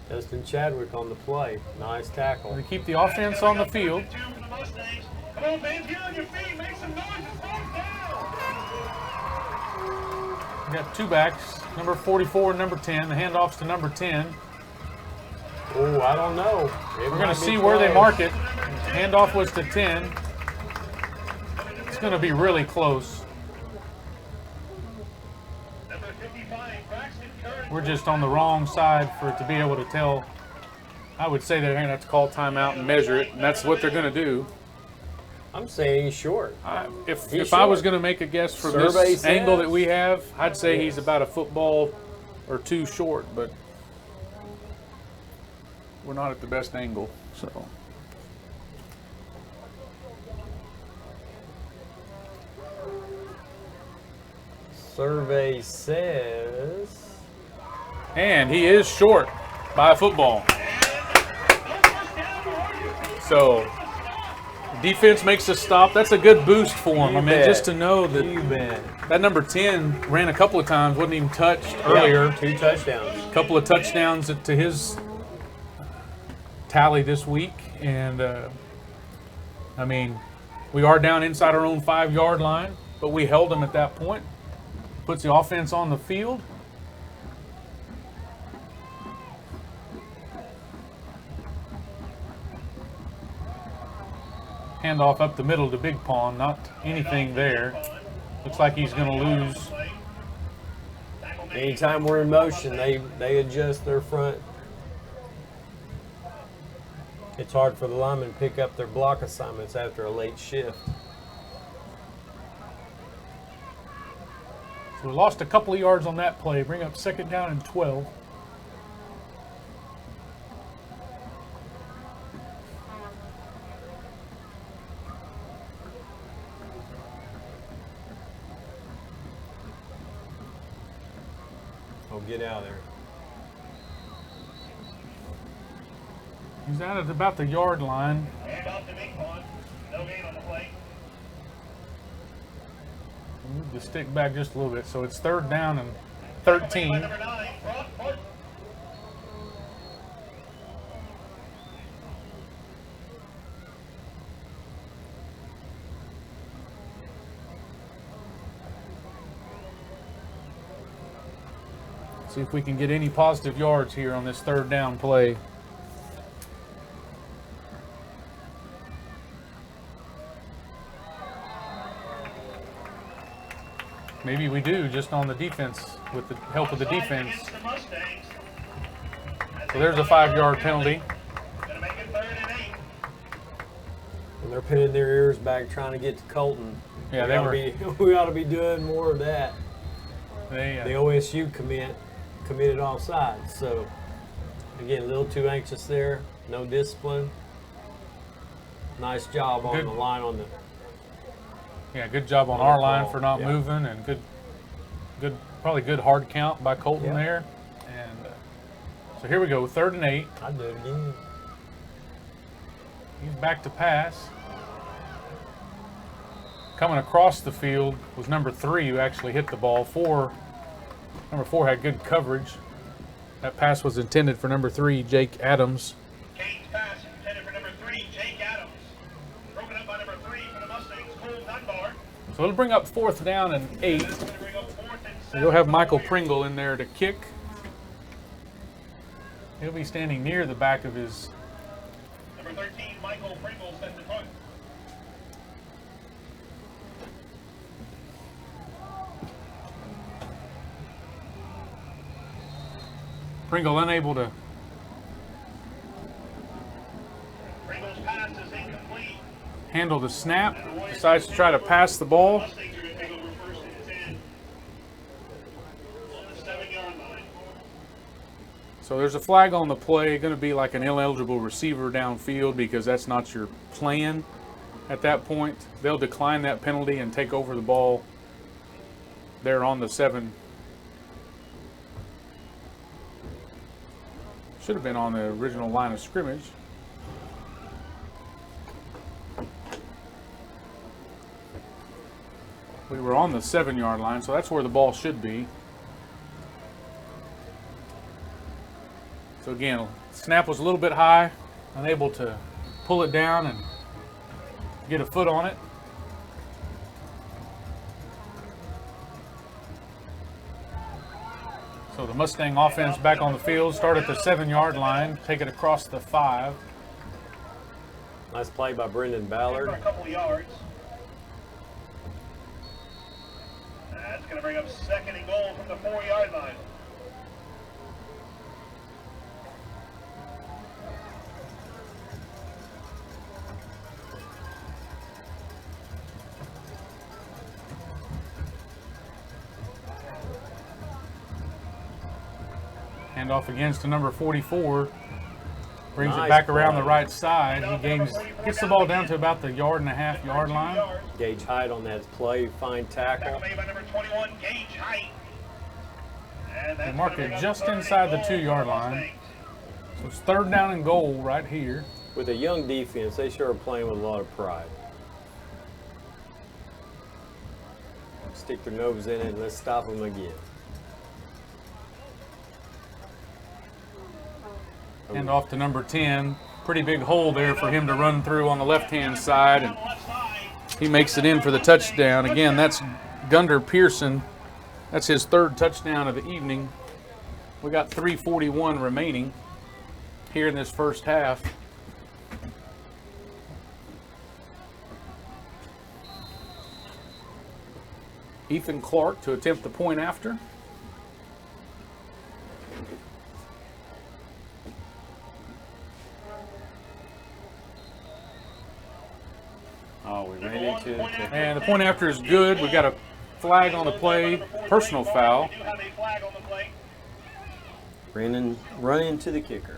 Dustin Chadwick on the play. Nice tackle. We keep the offense on the field. 2 for the Mustangs. Come on, Van, get on your feet. Make some noise. It's 4th down. We got 2 backs, number 44 and number 10. The handoffs to number 10. Oh, I don't know. We're going to see where they mark it. Handoff was to 10. It's going to be really close. Number 55, Braxton Curran. We're just on the wrong side for it to be able to tell. I would say they're going to have to call timeout and measure it, and that's what they're going to do. I'm saying he's short. If I was going to make a guess from Survey this angle says. that we have, I'd say Yes. he's about a football or 2 short, but we're not at the best angle. So Survey says. and he is short by a football. So defense makes a stop. That's a good boost for him. I mean, just to know that You bet. that number 10 ran a couple of times, wasn't even touched earlier. Yeah, 2 touchdowns. A couple of touchdowns to his tally this week. And, I mean, we are down inside our own 5-yard line, but we held him at that point. Puts the offense on the field. Handoff up the middle to Big Pond. Not anything there. Looks like he's going to lose. Anytime we're in motion, they adjust their front. It's hard for the linemen to pick up their block assignments after a late shift. So we lost a couple of yards on that play. Bring up 2nd down and 12. Oh, get out of there. He's out at about the yard line. Hand off to Big Pond. No gain on the play. Move the stick back just a little bit. So it's 3rd down and 13. Number 9, Brock Martin. See if we can get any positive yards here on this 3rd down play. Maybe we do, just on the defense, with the help of the defense. Against the Mustangs. So there's a 5-yard penalty. Gonna make it 3rd and 8. And they're pinning their ears back trying to get to Colton. Yeah, we they ought to were. we ought to be doing more of that. The They, OSU committed offside. So again, a little too anxious there. No discipline. Nice job on Good. the line on the. yeah, good job on Good our line call, for not yeah. moving, and good, probably good hard count by Colton Yeah. there. And so here we go, 3rd and 8. I'd do it again. He's back to pass. Coming across the field was number 3 who actually hit the ball. Number 4 had good coverage. That pass was intended for number 3, Jake Adams. Kane's pass intended for number 3, Jake Adams. Broken up by number 3 for the Mustangs, Cole Dunbar. So it'll bring up 4th down and 8. Gonna bring up 4th and 7. You'll have Michael Pringle in there to kick. He'll be standing near the back of his. Number 13, Michael Pringle sets the punt. Pringle unable to Pringle's pass is incomplete. handle the snap. Decides to try to pass the ball. Mustangs are gonna take over 1st and 10. On the 7-yard line. So there's a flag on the play, going to be like an ineligible receiver downfield because that's not your plan at that point. They'll decline that penalty and take over the ball there on the 7. Should have been on the original line of scrimmage. We were on the 7-yard line, so that's where the ball should be. So again, snap was a little bit high, unable to pull it down and get a foot on it. So the Mustang offense back on the field, start at the 7-yard line, take it across the 5. Nice play by Brendan Ballard. For a couple of yards. That's going to bring up 2nd and goal from the 4-yard line. Hand off against to number 44. Brings Nice it back around play. the right side. He gets the ball down to about the 1.5-yard line. Gage Hyde on that play, fine tackle. Tackle made by number 21, Gage Height. And They that's mark gonna it bring up just 3rd and inside the goal 2-yard for line. Mustangs. So it's 3rd down and goal right here. With a young defense, they sure are playing with a lot of pride. Stick their nose in it and let's stop them again. Hand off to number 10. Pretty big hole there for him to run through on the left-hand side, and he makes it in for the touchdown. Again, that's Gunter Pearson. That's his 3rd touchdown of the evening. We got 3:41 remaining here in this first half. Ethan Clark to attempt the point after. Oh, we ran into it. And the point after is good. We got a flag on the play, personal foul. We do have a flag on the play. Brennan run into the kicker.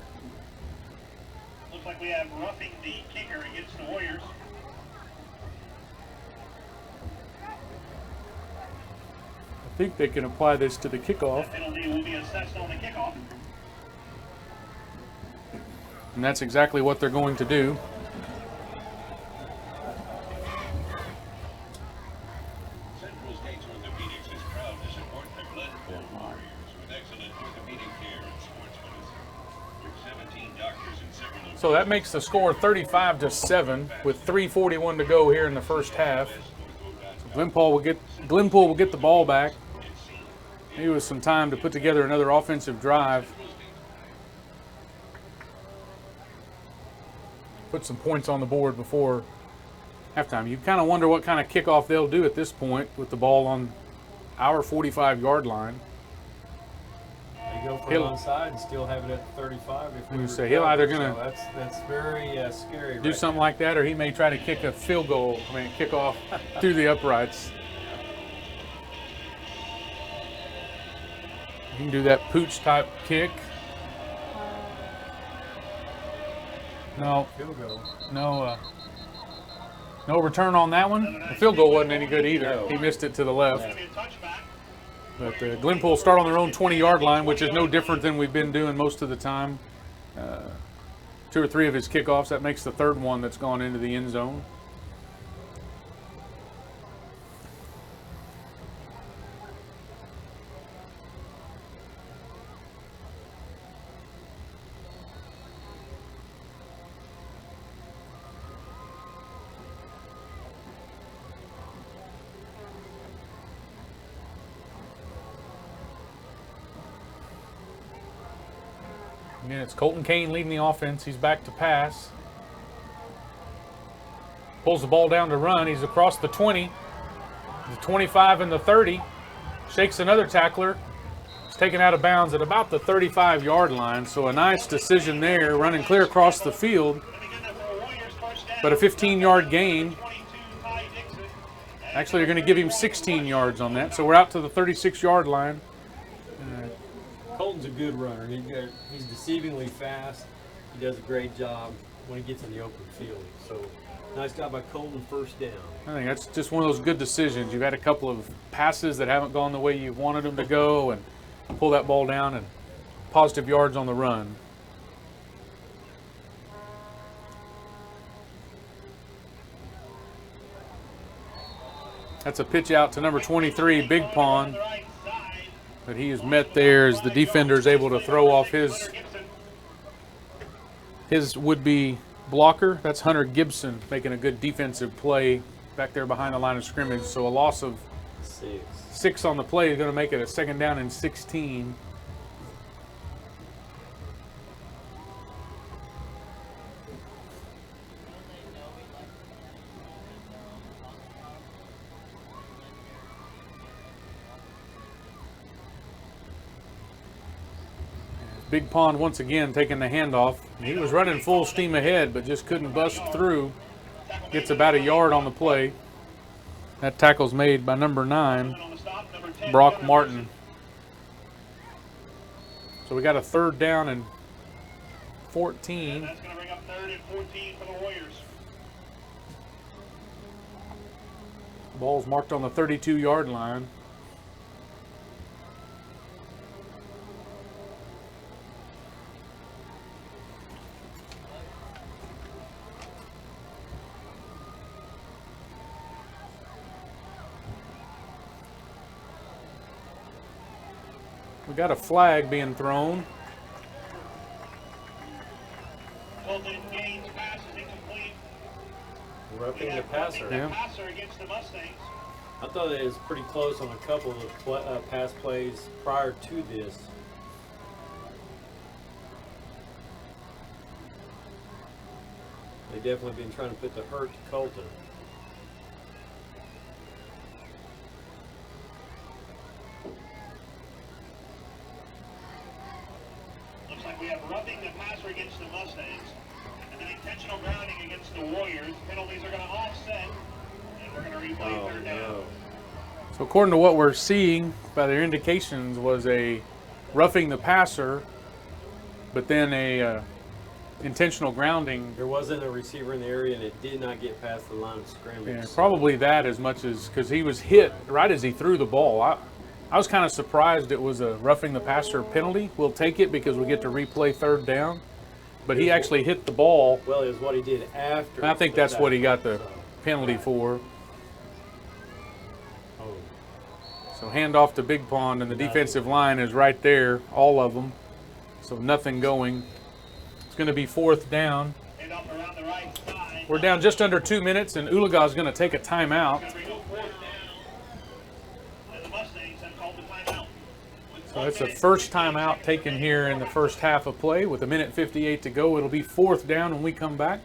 Looks like we have roughing the kicker against the Warriors. I think they can apply this to the kickoff, Penalty will be assessed on the kickoff. and that's exactly what they're going to do. Central States Orthopedics is proud to support the Glenpool Warriors with excellent orthopedic care and sports medicine. With 17 doctors and several So that makes the score 35-7 with 3:41 to go here in the first half. So Glenpool will get the ball back. Maybe with some time to put together another offensive drive. Put some points on the board before halftime. You kind of wonder what kind of kickoff they'll do at this point with the ball on our 45-yard line. They go for He'll- onside and still have it at 35. If we You say he'll either gonna so that's very scary. do something like that, or he may try to kick a field goal. Kick off through the uprights. He can do that pooch type kick. No, Field goal. no return on that one. The field goal wasn't any good either. He missed it to the left. It's going to be a touchback. But Glenpool start on their own 20-yard line, which is no different than we've been doing most of the time. 2 or 3 of his kickoffs. That makes the 3rd one that's gone into the end zone. Again, it's Colton Kane leading the offense. He's back to pass. Pulls the ball down to run. He's across the 20, the 25 and the 30. Shakes another tackler. He's taken out of bounds at about the 35-yard line. So a nice decision there, running clear across the field. But a 15-yard gain. Actually, they're going to give him 16 yards on that. So we're out to the 36-yard line. Colton's a good runner. He's deceivingly fast. He does a great job when he gets in the open field. So nice job by Colton, first down. I think that's just one of those good decisions. You've had a couple of passes that haven't gone the way you wanted them to go, and pull that ball down and positive yards on the run. That's a pitch out to number 23, Big Pond. But he is met there as the defender is able to throw off his would-be blocker. That's Hunter Gibson making a good defensive play back there behind the line of scrimmage. So a loss of 6 on the play is going to make it a 2nd down and 16. Big Pond once again taking the handoff. He was running full steam ahead, but just couldn't bust through. Gets about a yard on the play. That tackle's made by number 9, Brock Martin. So we got a 3rd down and 14. That's going to bring up 3rd and 14 for the Warriors. Ball's marked on the 32-yard line. We got a flag being thrown. Colton Gaines pass is incomplete. Roughing the passer. Yeah. Passer against the Mustangs. I thought it was pretty close on a couple of pass plays prior to this. They've definitely been trying to put the hurt to Colton. Looks like we have roughing the passer against the Mustangs, and then intentional grounding against the Warriors. Penalties are going to offset, and we're going to replay 3rd down. No. So according to what we're seeing by their indications was a roughing the passer, but then a intentional grounding. There wasn't a receiver in the area, and it did not get past the line of scrimmage. Yeah, probably that as much as because he was hit right as he threw the ball. I was kind of surprised it was a roughing the passer penalty. We'll take it because we get to replay 3rd down. But he actually hit the ball. Well, it was what he did after. And I think that's what he got the penalty for. Oh. So hand off to Big Pond, and the defensive line is right there, all of them. So nothing going. It's going to be 4th down. And up around the right side. We're down just under 2 minutes, and Oologah is going to take a timeout. Going to bring up 4th down. And the Mustangs have called the timeout. So it's the first timeout taken here in the first half of play with 1:58 to go. It'll be 4th down when we come back.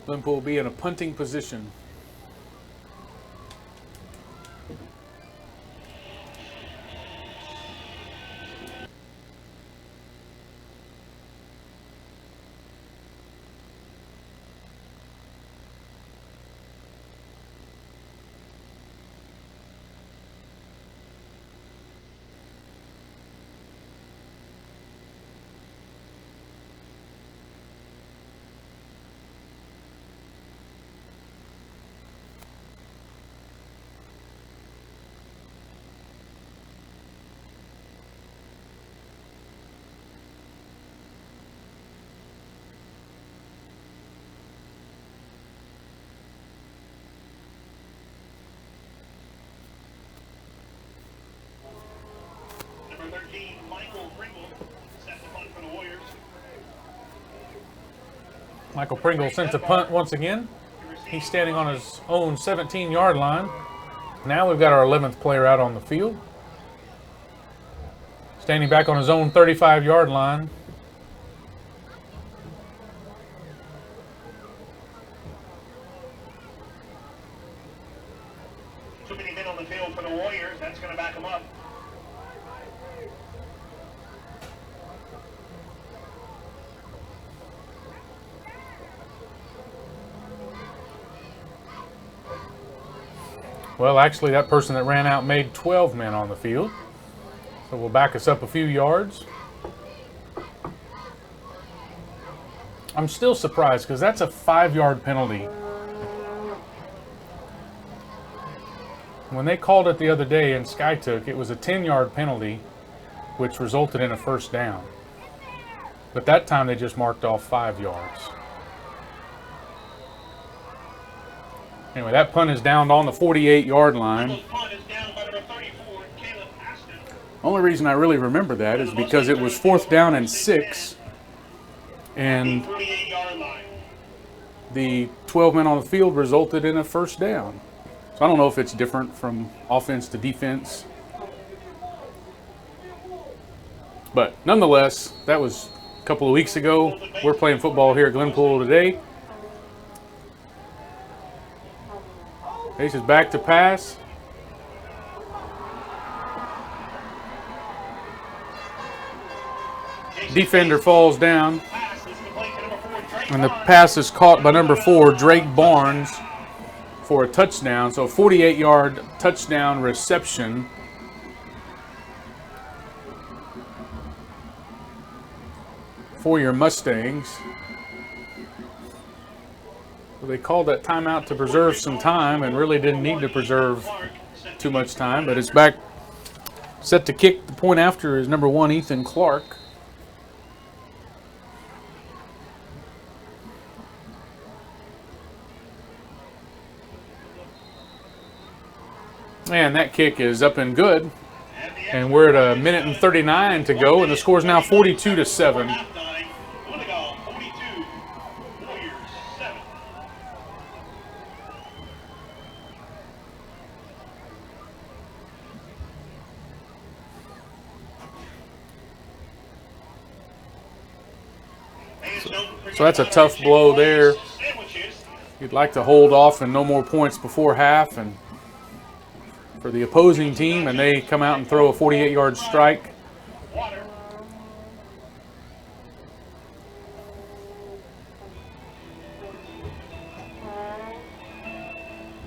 Glenpool will be in a punting position. Number 13, Michael Pringle, set the punt for the Warriors. Michael Pringle sends a punt once again. He's standing on his own 17-yard line. Now we've got our 11th player out on the field. Standing back on his own 35-yard line. Too many men on the field for the Warriors. That's going to back them up. Well, actually, that person that ran out made 12 men on the field. So we'll back us up a few yards. I'm still surprised because that's a 5-yard penalty. When they called it the other day in Skytook, it was a 10-yard penalty, which resulted in a first down. But that time they just marked off 5 yards. Anyway, that punt is down on the 48-yard line. Only reason I really remember that is because it was 4th down and 6, and the 12 men on the field resulted in a first down. So I don't know if it's different from offense to defense. But nonetheless, that was a couple of weeks ago. We're playing football here at Glenpool today. Ace is back to pass. Defender falls down. And the pass is caught by number 4, Drake Barnes, for a touchdown. So a 48-yard touchdown reception. For your Mustangs. So they called that timeout to preserve some time and really didn't need to preserve too much time, but it's back set to kick. The point after is number 1, Ethan Clark. And that kick is up and good. And we're at 1:39 to go, and the score is now 42-7. So that's a tough blow there. You'd like to hold off and no more points before half, and for the opposing team, and they come out and throw a 48-yard strike.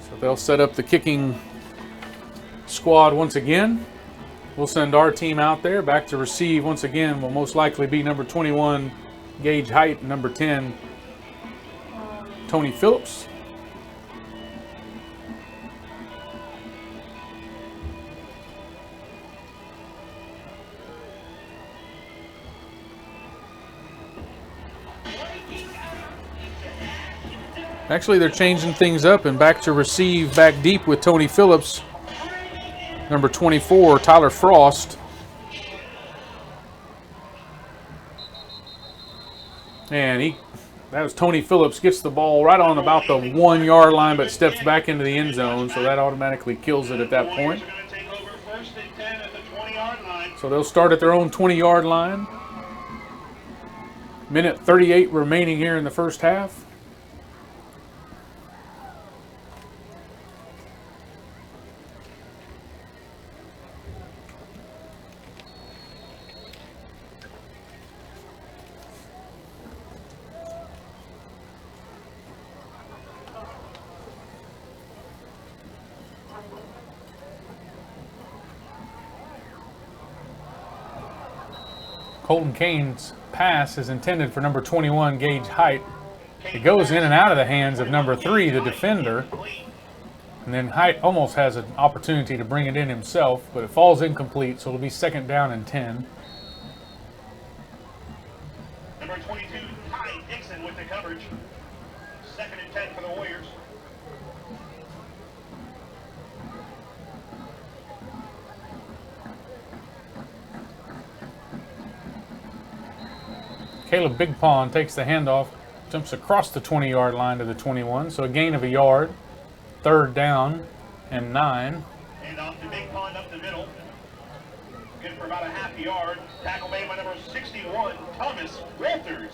So they'll set up the kicking squad once again. We'll send our team out there. Back to receive once again will most likely be number 21, Gage Height, and number 10, Tony Phillips. Actually, they're changing things up, and back to receive back deep with Tony Phillips, number 24, Tyler Frost. And that was Tony Phillips, gets the ball right on about the 1-yard line, but steps back into the end zone, so that automatically kills it at that point. So they'll start at their own 20-yard line. Minute 38 remaining here in the first half. Colton Kane's pass is intended for number 21, Gage Height. It goes in and out of the hands of number 3, the defender. And then Height almost has an opportunity to bring it in himself, but it falls incomplete, so it'll be 2nd down and 10. Number 22, Ty Dixon with the coverage. 2nd and 10 for the Warriors. Caleb Big Pond takes the handoff, jumps across the 20-yard line to the 21, so a gain of a yard. 3rd down and 9. And off to Big Pond up the middle. Good for about a half a yard. Tackle made by number 61, Thomas Walters.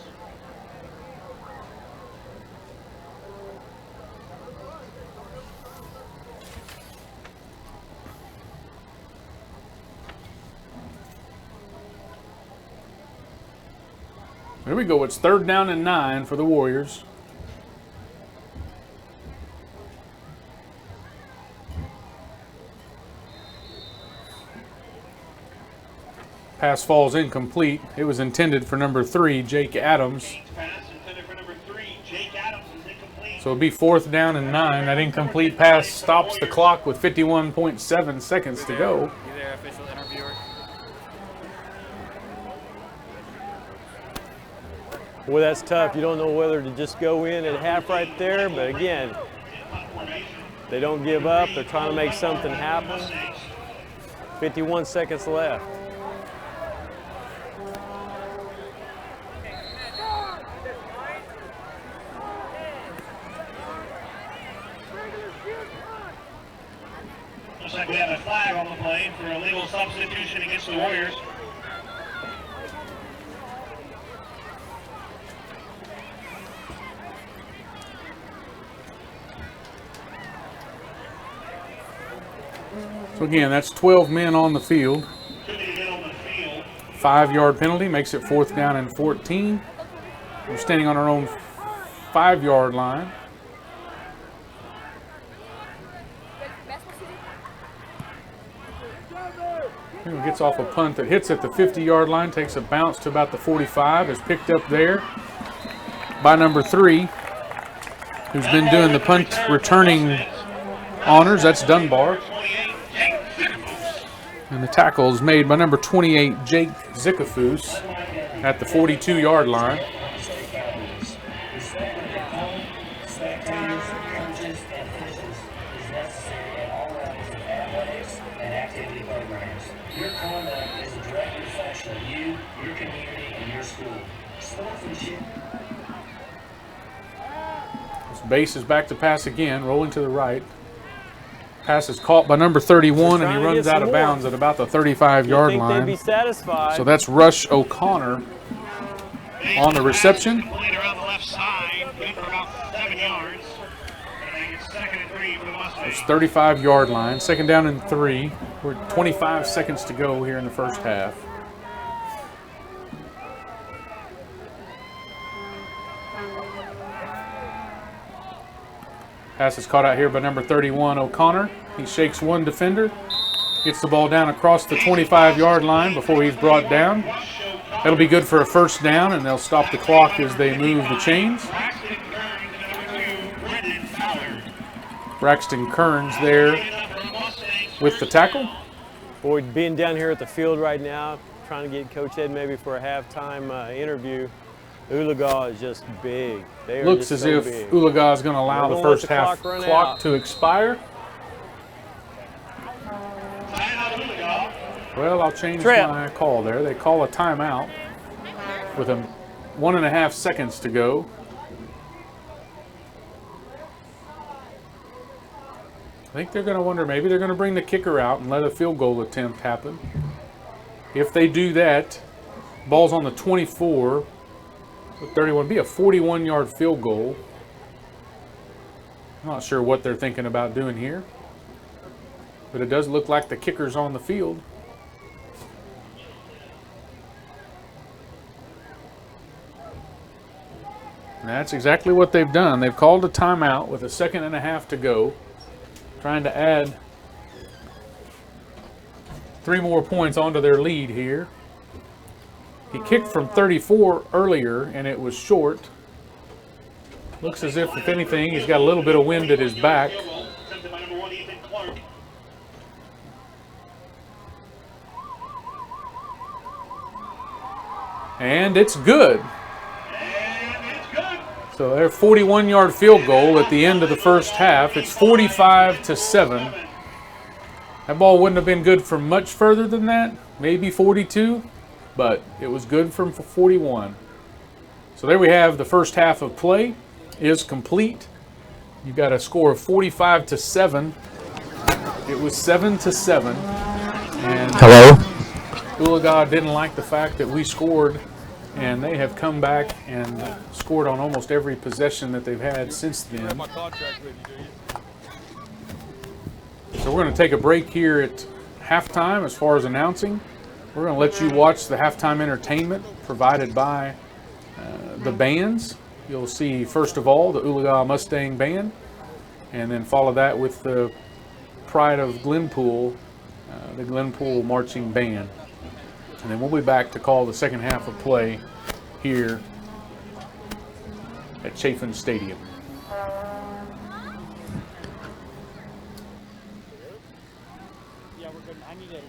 Here we go. It's 3rd down and 9 for the Warriors. Pass falls incomplete. It was intended for number 3, Jake Adams. Pass intended for number 3, Jake Adams, is incomplete. So it'll be 4th down and 9. That incomplete pass stops the clock with 51.7 seconds to go. You there, official interviewer? Well, that's tough. You don't know whether to just go in at half right there, but again, they don't give up. They're trying to make something happen. 51 seconds left. Looks like we have a flag on the play for a legal substitution against the Warriors. So again, that's 12 men on the field. 5-yard penalty makes it 4th down and 14. We're standing on our own 5-yard line. Gets off a punt that hits at the 50-yard line, takes a bounce to about the 45, is picked up there by number 3, who's been doing the punt returning honors. That's Dunbar. And the tackle is made by number 28, Jake Zickafoos, at the 42-yard line. Your conduct is a direct reflection of you, your community, and your school. Sportsmanship. This base is back to pass again, rolling to the right. Pass is caught by number 31, and he runs out of bounds at about the 35-yard line. They'd be satisfied. So that's Rush O'Connor on the reception. Complete around the left side, good for about 7 yards. And it's 2nd and 3 for the Mustangs. It's 35-yard line, 2nd down and 3. We're 25 seconds to go here in the first half. Pass is caught out here by number 31, O'Connor. He shakes one defender, gets the ball down across the 25-yard line before he's brought down. That'll be good for a 1st down, and they'll stop the clock as they move the chains. Braxton Kearns there with the tackle. Boy, being down here at the field right now, trying to get Coach Ed maybe for a halftime interview. Oologah is just big. They are Looks just as so if big. Oologah is going to allow They're the gonna let first the half clock run clock out. to expire. Well, I'll change my call there. They call a timeout with 1.5 seconds to go. I think they're going to wonder, maybe they're going to bring the kicker out and let a field goal attempt happen. If they do that, ball's on the 24. 31 be a 41-yard field goal. I'm not sure what they're thinking about doing here, but it does look like the kicker's on the field. And that's exactly what they've done. They've called a timeout with 1.5 seconds to go, trying to add 3 more points onto their lead here. He kicked from 34 earlier, and it was short. Looks as if anything, he's got a little bit of wind at his back. And it's good. So their 41-yard field goal at the end of the first half. It's 45-7. That ball wouldn't have been good for much further than that, maybe 42. But it was good from 41. So there we have the first half of play is complete. You got a score of 45-7. It was 7-7. And Oologah didn't like the fact that we scored, and they have come back and scored on almost every possession that they've had since then. So we're going to take a break here at halftime as far as announcing. We're going to let you watch the halftime entertainment provided by the bands. You'll see, first of all, the Oologah Mustang Band, and then follow that with the Pride of Glenpool, the Glenpool Marching Band. And then we'll be back to call the second half of play here at Chafin Stadium. Yeah, we're good. I need a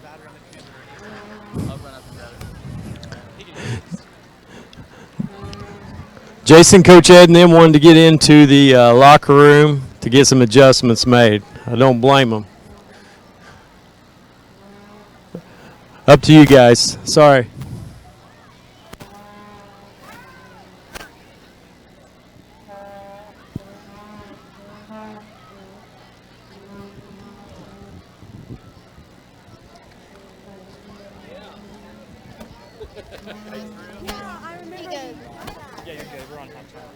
battery on the camera. I'll run up and grab it. Jason, Coach Ed, and them wanted to get into the locker room to get some adjustments made. I don't blame them. Up to you guys. Sorry. Yeah, you're good. We're on halftime.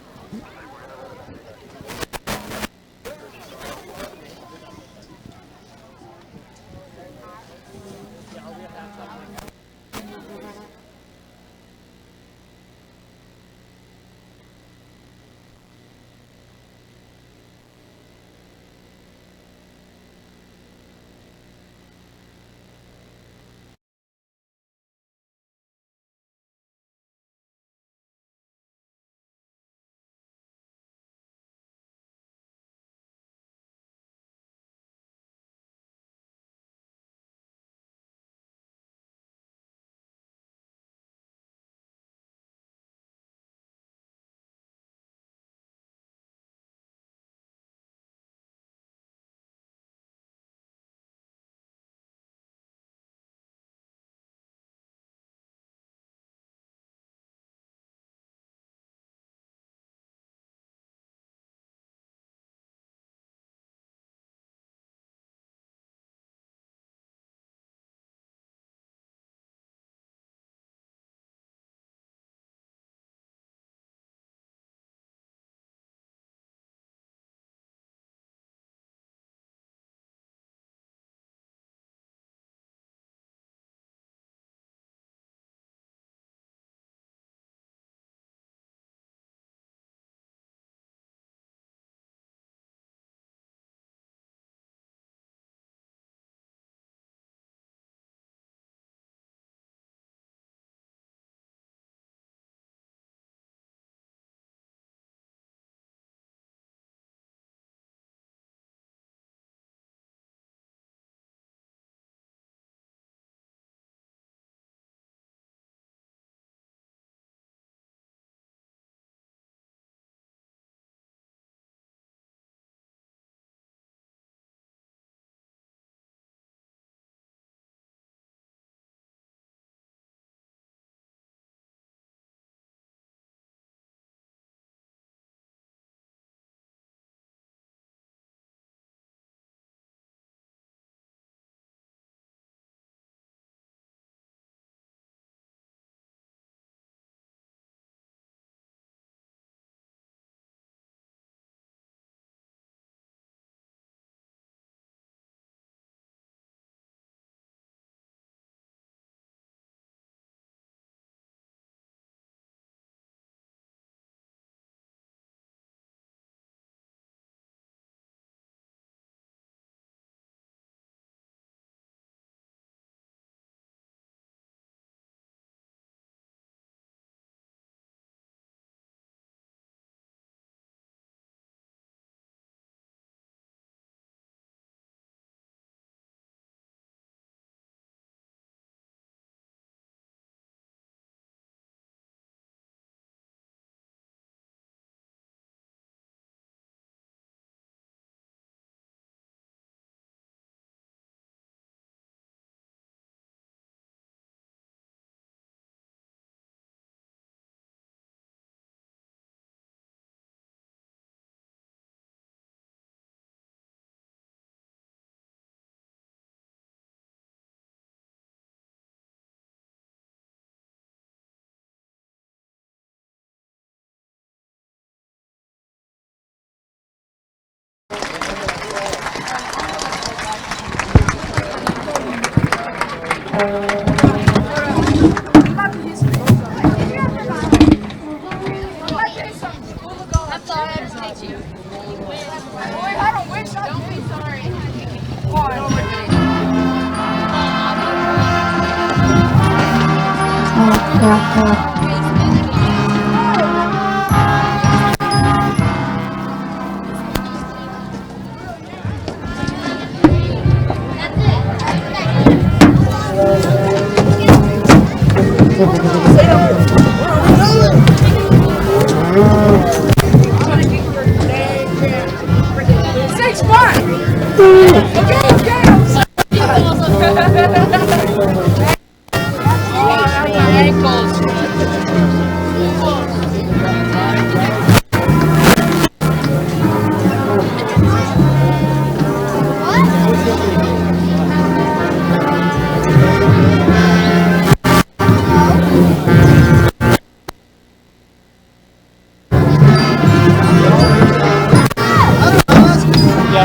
Yeah,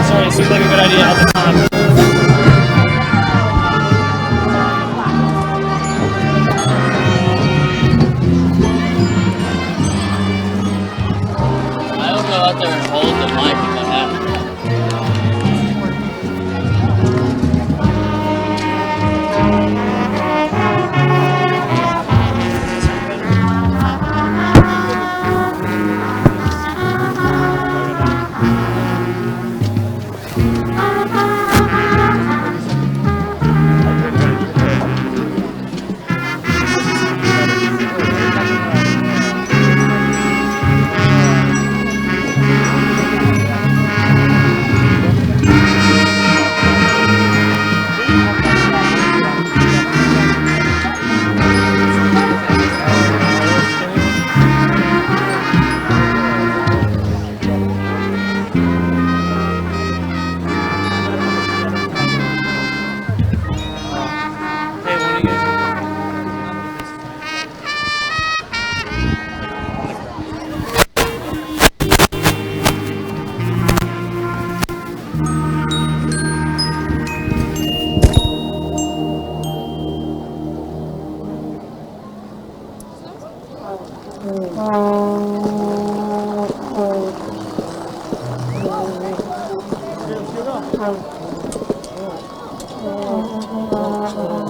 sorry, it seems like a good idea at the time. I will go out there and hold the mic if that happens.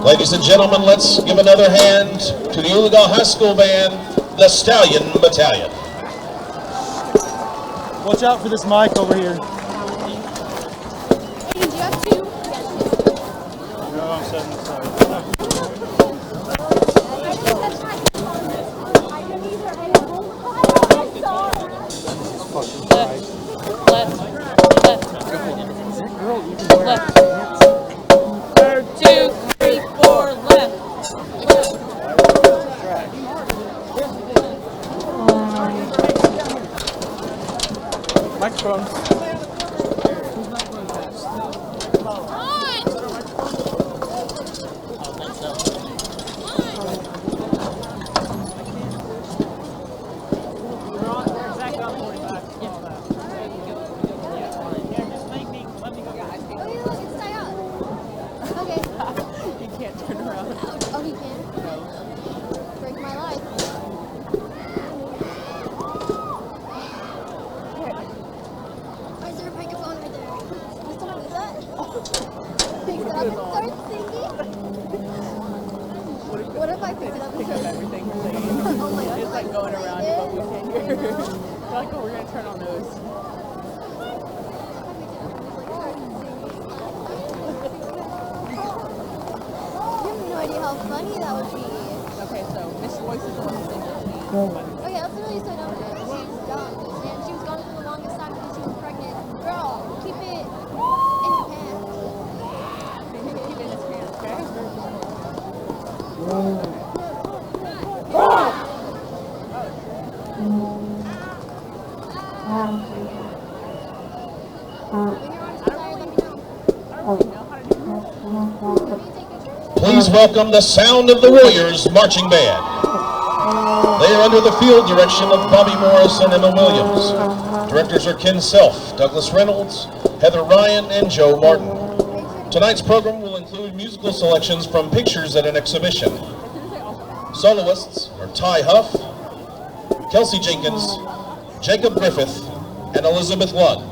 Ladies and gentlemen, let's give another hand to the Oologah High School Band, the Stallion Battalion. Watch out for this mic over here. Hey, do you have two? No, I'm setting sorry. Left. 2, 3, 4, left. Microphones. What if I pick it up and show you? Everything we're saying. Oh my God. It's like going around it, but we can't hear. We're like, oh, we're going to turn on those. You have no idea how funny that would be. Okay, so Miss Joyce is the one who sings it. Okay, let's really slow down there. She's gone. And she was gone for the longest time because she was pregnant. Girl, keep it in your pants. Keep it in his pants, okay? Please welcome the Sound of the Warriors Marching Band. They are under the field direction of Bobby Morris and Emma Williams. Directors are Ken Self, Douglas Reynolds, Heather Ryan, and Joe Martin. Tonight's program will include musical selections from pictures at an exhibition. Soloists are Ty Huff, Kelsey Jenkins, Jacob Griffith, and Elizabeth Lund.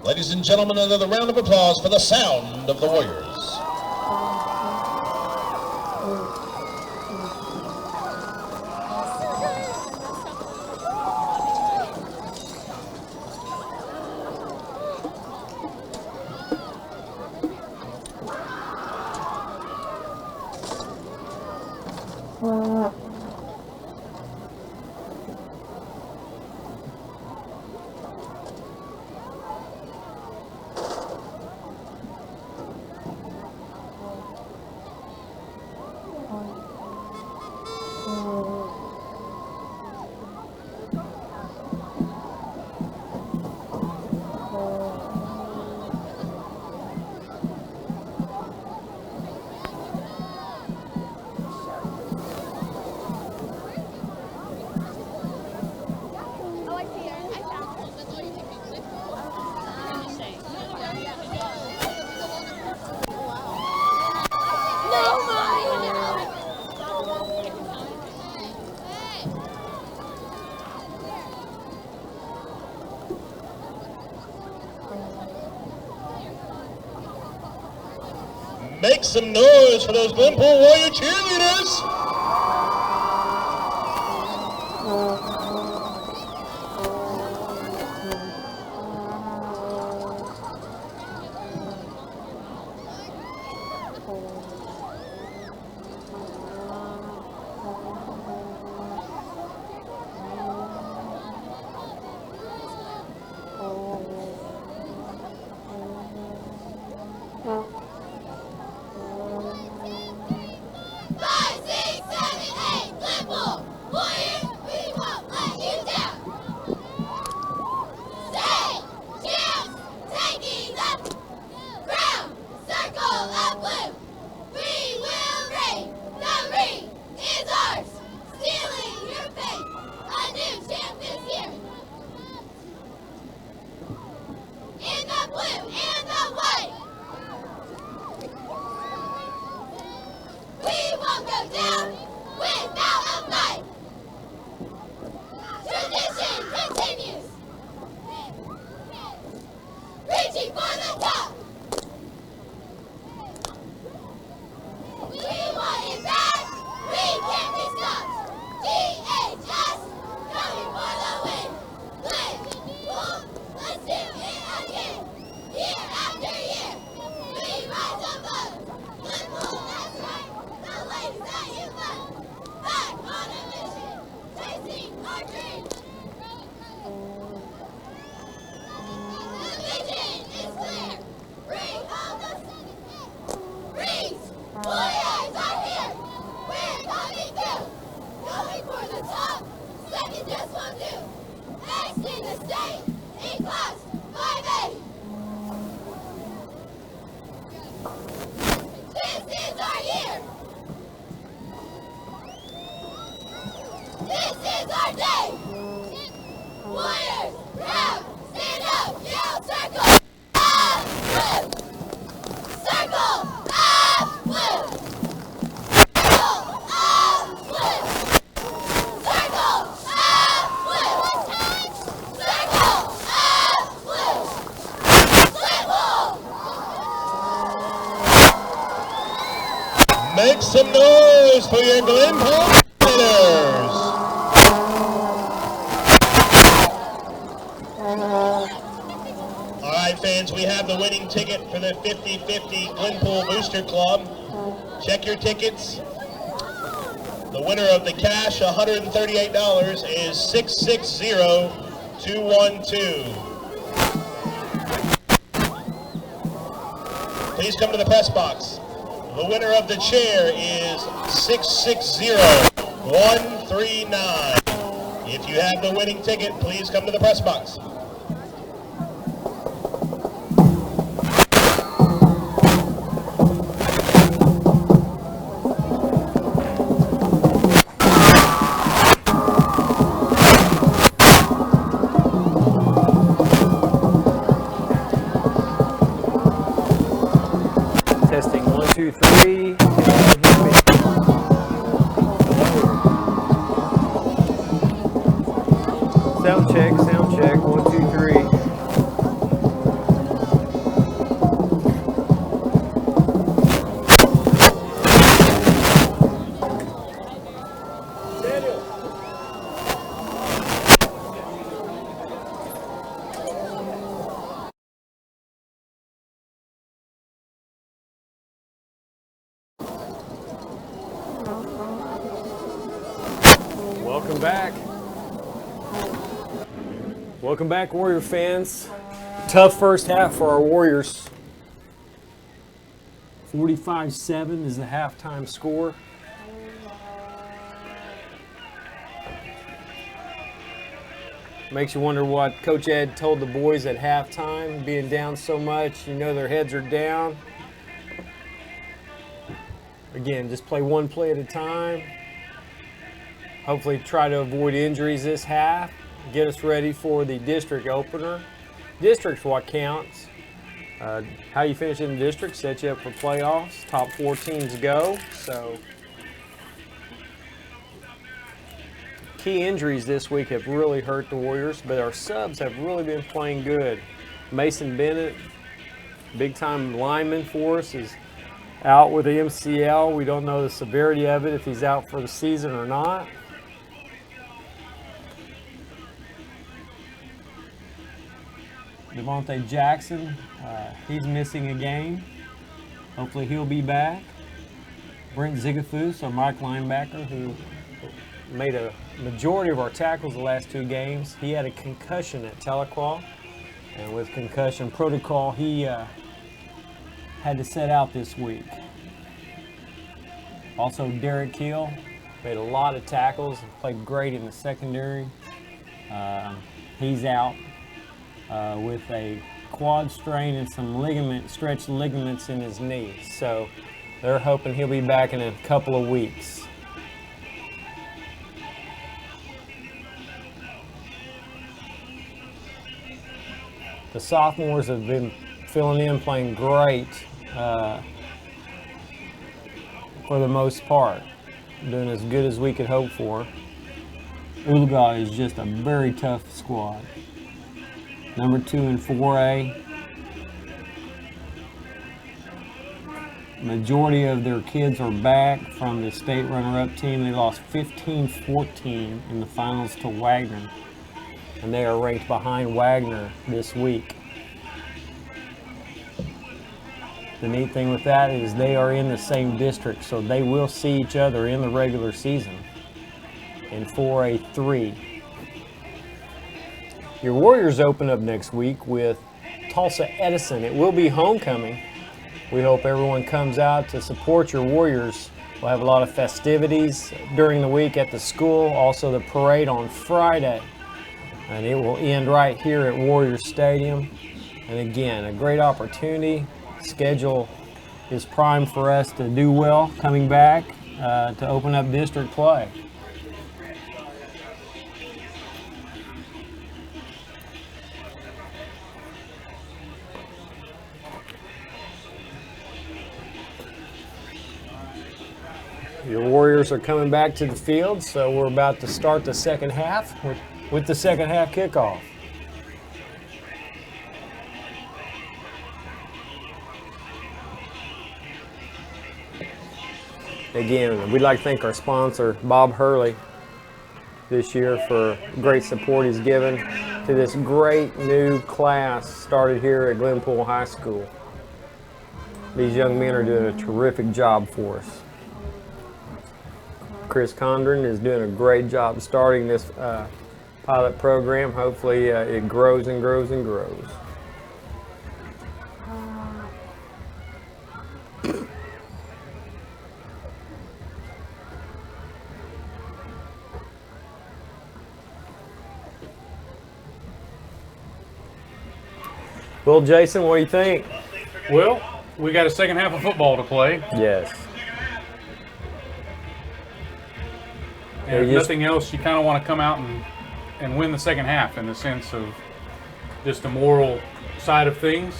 Ladies and gentlemen, another round of applause for the sound of the Warriors. Make some noise for those Glenpool Warrior cheerleaders. Five, six, Warriors are here! We're coming through! Going for the top! Second just won't do! Next in the state! E-class 5A! This is our year! This is our day! Warriors, proud, stand up, yell, circle! Up, blue! Circle! Up, blue! Circle! Up, blue! Circle! Up, blue! Circle! Up, blue! Glenpool! Make some noise for your Glenpool winners. All right, fans, we have the winning ticket for the 50-50 Glenpool Booster Club. Check your tickets. The winner of the cash, $138, is 660212. Please come to the press box. The winner of the chair is 660139. If you have the winning ticket, please come to the press box. Testing 1, 2, 3. Sound check, 1, 2, 3. Welcome back. Welcome back, Warrior fans. Tough first half for our Warriors. 45-7 is the halftime score. Makes you wonder what Coach Ed told the boys at halftime, being down so much, you know their heads are down. Again, just play one play at a time. Hopefully try to avoid injuries this half. Get us ready for the district opener. District's what counts. How you finish in the district sets you up for playoffs. Top 4 teams go. So key injuries this week have really hurt the Warriors, but our subs have really been playing good. Mason Bennett, big time lineman for us, is out with the MCL. We don't know the severity of it, if he's out for the season or not. Devontae Jackson, he's missing a game. Hopefully he'll be back. Brent Zigafus, our Mike linebacker, who made a majority of our tackles the last 2 games. He had a concussion at Tahlequah, and with concussion protocol, he had to set out this week. Also, Derek Keel made a lot of tackles and played great in the secondary. He's out with a quad strain and some stretched ligaments in his knee. So they're hoping he'll be back in a couple of weeks. The sophomores have been filling in, playing great for the most part. Doing as good as we could hope for. Oologah is just a very tough squad. Number 2 in 4A. Majority of their kids are back from the state runner-up team. They lost 15-14 in the finals to Wagner, and they are ranked behind Wagner this week. The neat thing with that is they are in the same district, so they will see each other in the regular season in 4A3. Your Warriors open up next week with Tulsa Edison. It will be homecoming. We hope everyone comes out to support your Warriors. We'll have a lot of festivities during the week at the school, also the parade on Friday. And it will end right here at Warrior Stadium. And again, a great opportunity. Schedule is primed for us to do well coming back to open up district play. Your Warriors are coming back to the field, so we're about to start the second half with the second half kickoff. Again, we'd like to thank our sponsor, Bob Hurley, this year for great support he's given to this great new class started here at Glenpool High School. These young men are doing a terrific job for us. Chris Condren is doing a great job starting this pilot program. Hopefully it grows and grows and grows. Well, Jason, what do you think? Well, we got a second half of football to play. Yes. And if nothing else, you kind of want to come out and win the second half in the sense of just the moral side of things.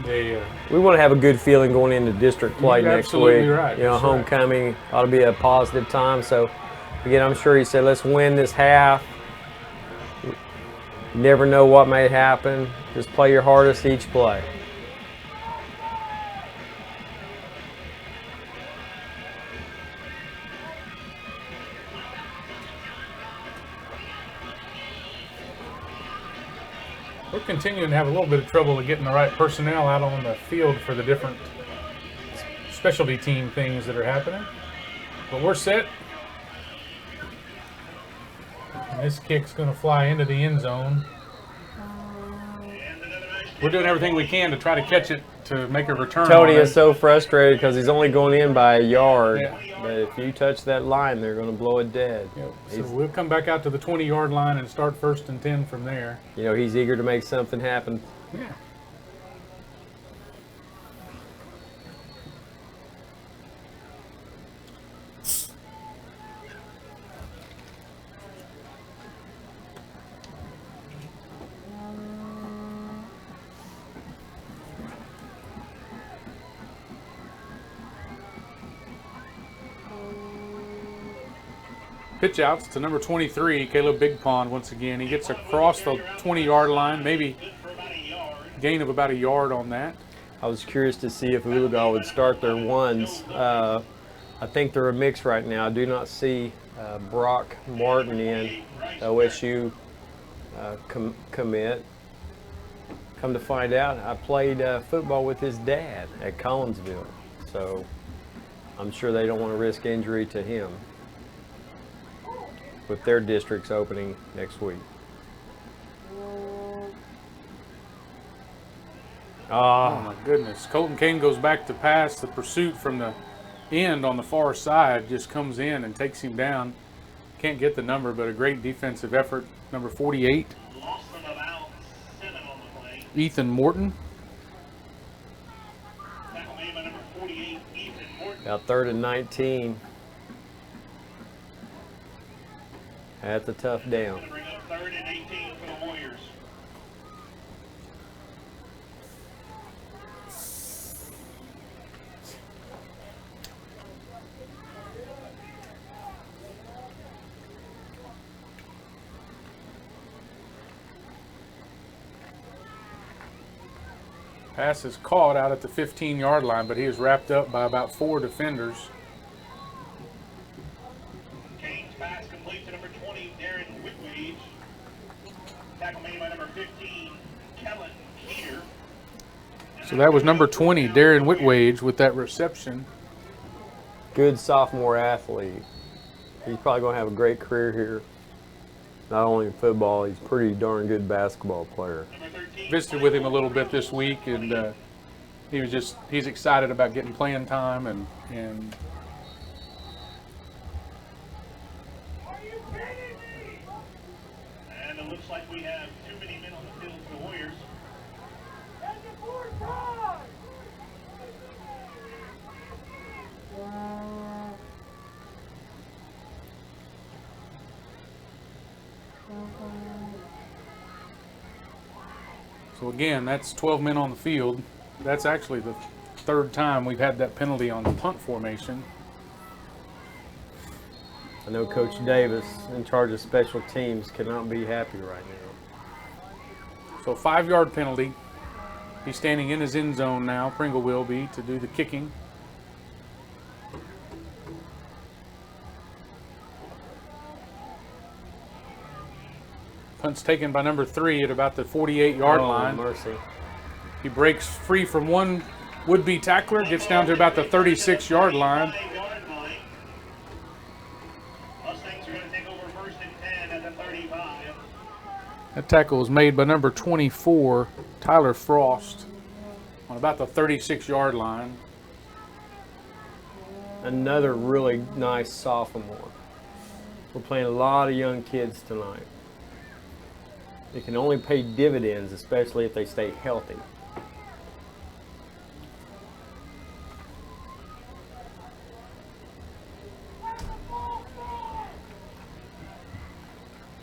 We want to have a good feeling going into district play next week. Absolutely right. You know, homecoming ought to be a positive time. So, again, I'm sure he said, let's win this half. You never know what may happen. Just play your hardest each play. We're continuing to have a little bit of trouble getting the right personnel out on the field for the different specialty team things that are happening. But we're set. And this kick's going to fly into the end zone. We're doing everything we can to try to catch it to make a return. Tony is so frustrated because he's only going in by a yard. Yeah. But if you touch that line, they're going to blow it dead. Yep. So we'll come back out to the 20-yard line and start 1st and 10 from there. You know, he's eager to make something happen. Yeah. Pitch outs to number 23, Caleb Big Pond once again. He gets across the 20-yard line, maybe gain of about a yard on that. I was curious to see if Oologah would start their ones. I think they're a mix right now. I do not see Brock Martin in OSU commit. Come to find out, I played football with his dad at Collinsville, so I'm sure they don't want to risk injury to him with their districts opening next week. Oh my goodness. Colton Kane goes back to pass. The pursuit from the end on the far side just comes in and takes him down. Can't get the number, but a great defensive effort. Number 48. Lost them about 7 on the play. Ethan Morton. Tackle made by number 48, Ethan Morton. About 3rd and 19. That's a tough down. Bring up 3rd and 18 for the Warriors. Pass is caught out at the 15-yard line, but he is wrapped up by about 4 defenders. Kane's pass complete to number 20, Darren Whitwage. Tackle made by number 15, Kellen Peter. So that was number 20, Darren Whitwage, with that reception. Good sophomore athlete. He's probably going to have a great career here. not only in football, he's a pretty darn good basketball player. Visited with him a little bit this week, and he's excited about getting playing time and And it looks like we have too many men on the field for the Warriors. so again, that's 12 men on the field. That's actually the third time we've had that penalty on the punt formation. I know Coach Davis, in charge of special teams, cannot be happy right now. So 5-yard penalty. He's standing in his end zone now, Pringle will be, to do the kicking. Punt's taken by number 3 at about the 48-yard line. Mercy. He breaks free from one would-be tackler, gets down to about the 36-yard line. Mustangs are going to take over 1st and 10 at the 35. That tackle was made by number 24, Tyler Frost, on about the 36-yard line. Another really nice sophomore. We're playing a lot of young kids tonight. It can only pay dividends, especially if they stay healthy.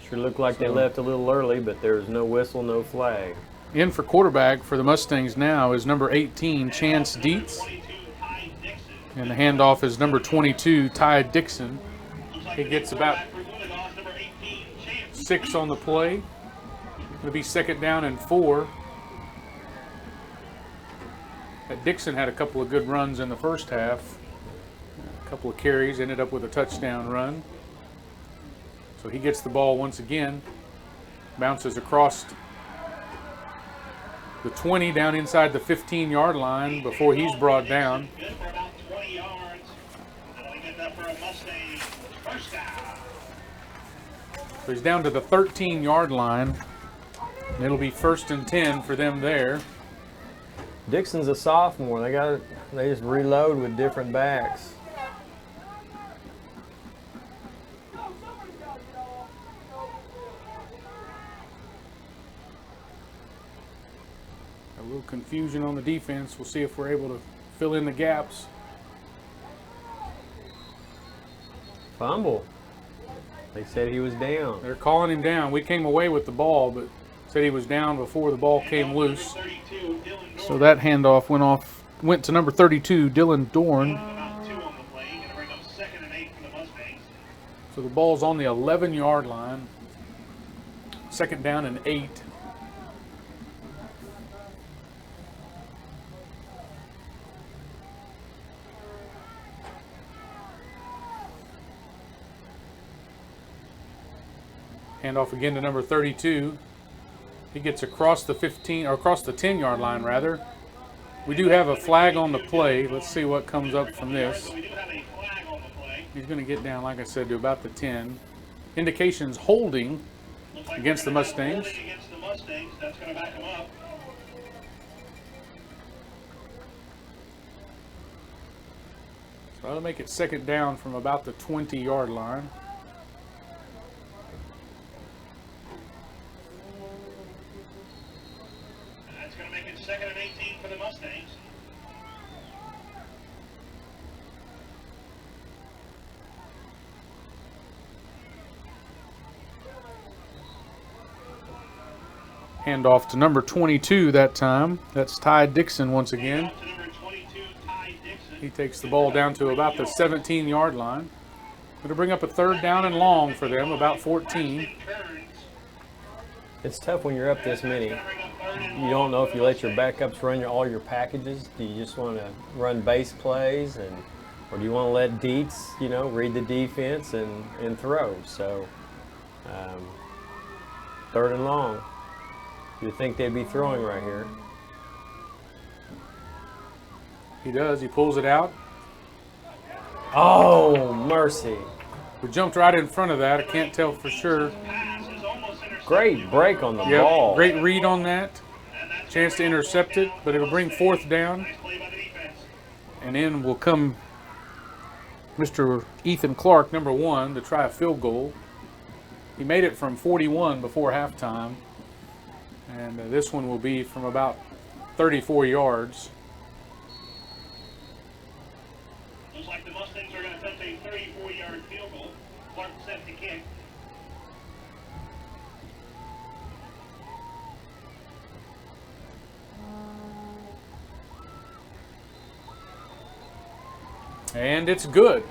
Sure looked like they left a little early, but there's no whistle, no flag. In for quarterback for the Mustangs now is number 18, Chance Dietz. And the handoff is number 22, Ty Dixon. He gets about 6 on the play. Going to be 2nd down and 4. That Dixon had a couple of good runs in the first half. A couple of carries, ended up with a touchdown run. So he gets the ball once again. Bounces across the 20 down inside the 15-yard line before he's brought down. Good for about 20 yards. That'll be good enough for a Mustang first down. So he's down to the 13-yard line. It'll be 1st and 10 for them there. Dixon's a sophomore. They just reload with different backs. A little confusion on the defense. We'll see if we're able to fill in the gaps. Fumble. They said he was down. They're calling him down. We came away with the ball, but said he was down before the ball came loose. So that handoff went to number 32, Dylan Dorn. So the ball's on the 11-yard line. 2nd down and 8. Handoff again to number 32. He gets across the 15 or across the 10-yard line rather. We do have a flag on the play. Let's see what comes up from this. He's going to get down, like I said, to about the 10. Indications holding against the Mustangs. That's going to back him up. So that'll make it 2nd down from about the 20-yard line. That's going to make it 2nd and 18 for the Mustangs. Handoff to number 22 that time. That's Ty Dixon once again. He takes the ball down to about the 17-yard line. Going to bring up a 3rd down and long for them, about 14. It's tough when you're up this many. You don't know if you let your backups run all your packages. Do you just want to run base plays, or do you want to let Dietz, read the defense and throw? So, 3rd and long. You'd think they'd be throwing right here. He does. He pulls it out. Oh, mercy. We jumped right in front of that. I can't tell for sure. Great break on the Yep, ball. great read on that. Chance to intercept it, but it'll bring 4th down. And in will come Mr. Ethan Clark, number 1, to try a field goal. He made it from 41 before halftime. And this one will be from about 34 yards. Looks like the Mustangs are going to attempt a 34-yard field goal. Clark set to kick. And it's good.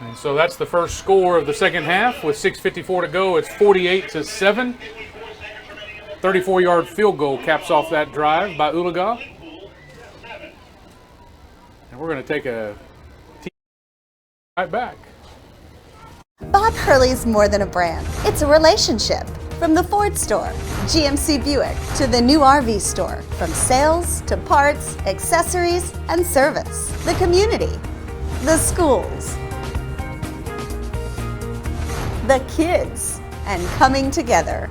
And so that's the first score of the second half. With 6:54 to go, it's 48-7. 34-yard field goal caps off that drive by Oologah. And we're going to take a right back. Bob Hurley's more than a brand. It's a relationship. From the Ford store, GMC Buick, to the new RV store. From sales to parts, accessories, and service. The community. The schools. The kids. And coming together.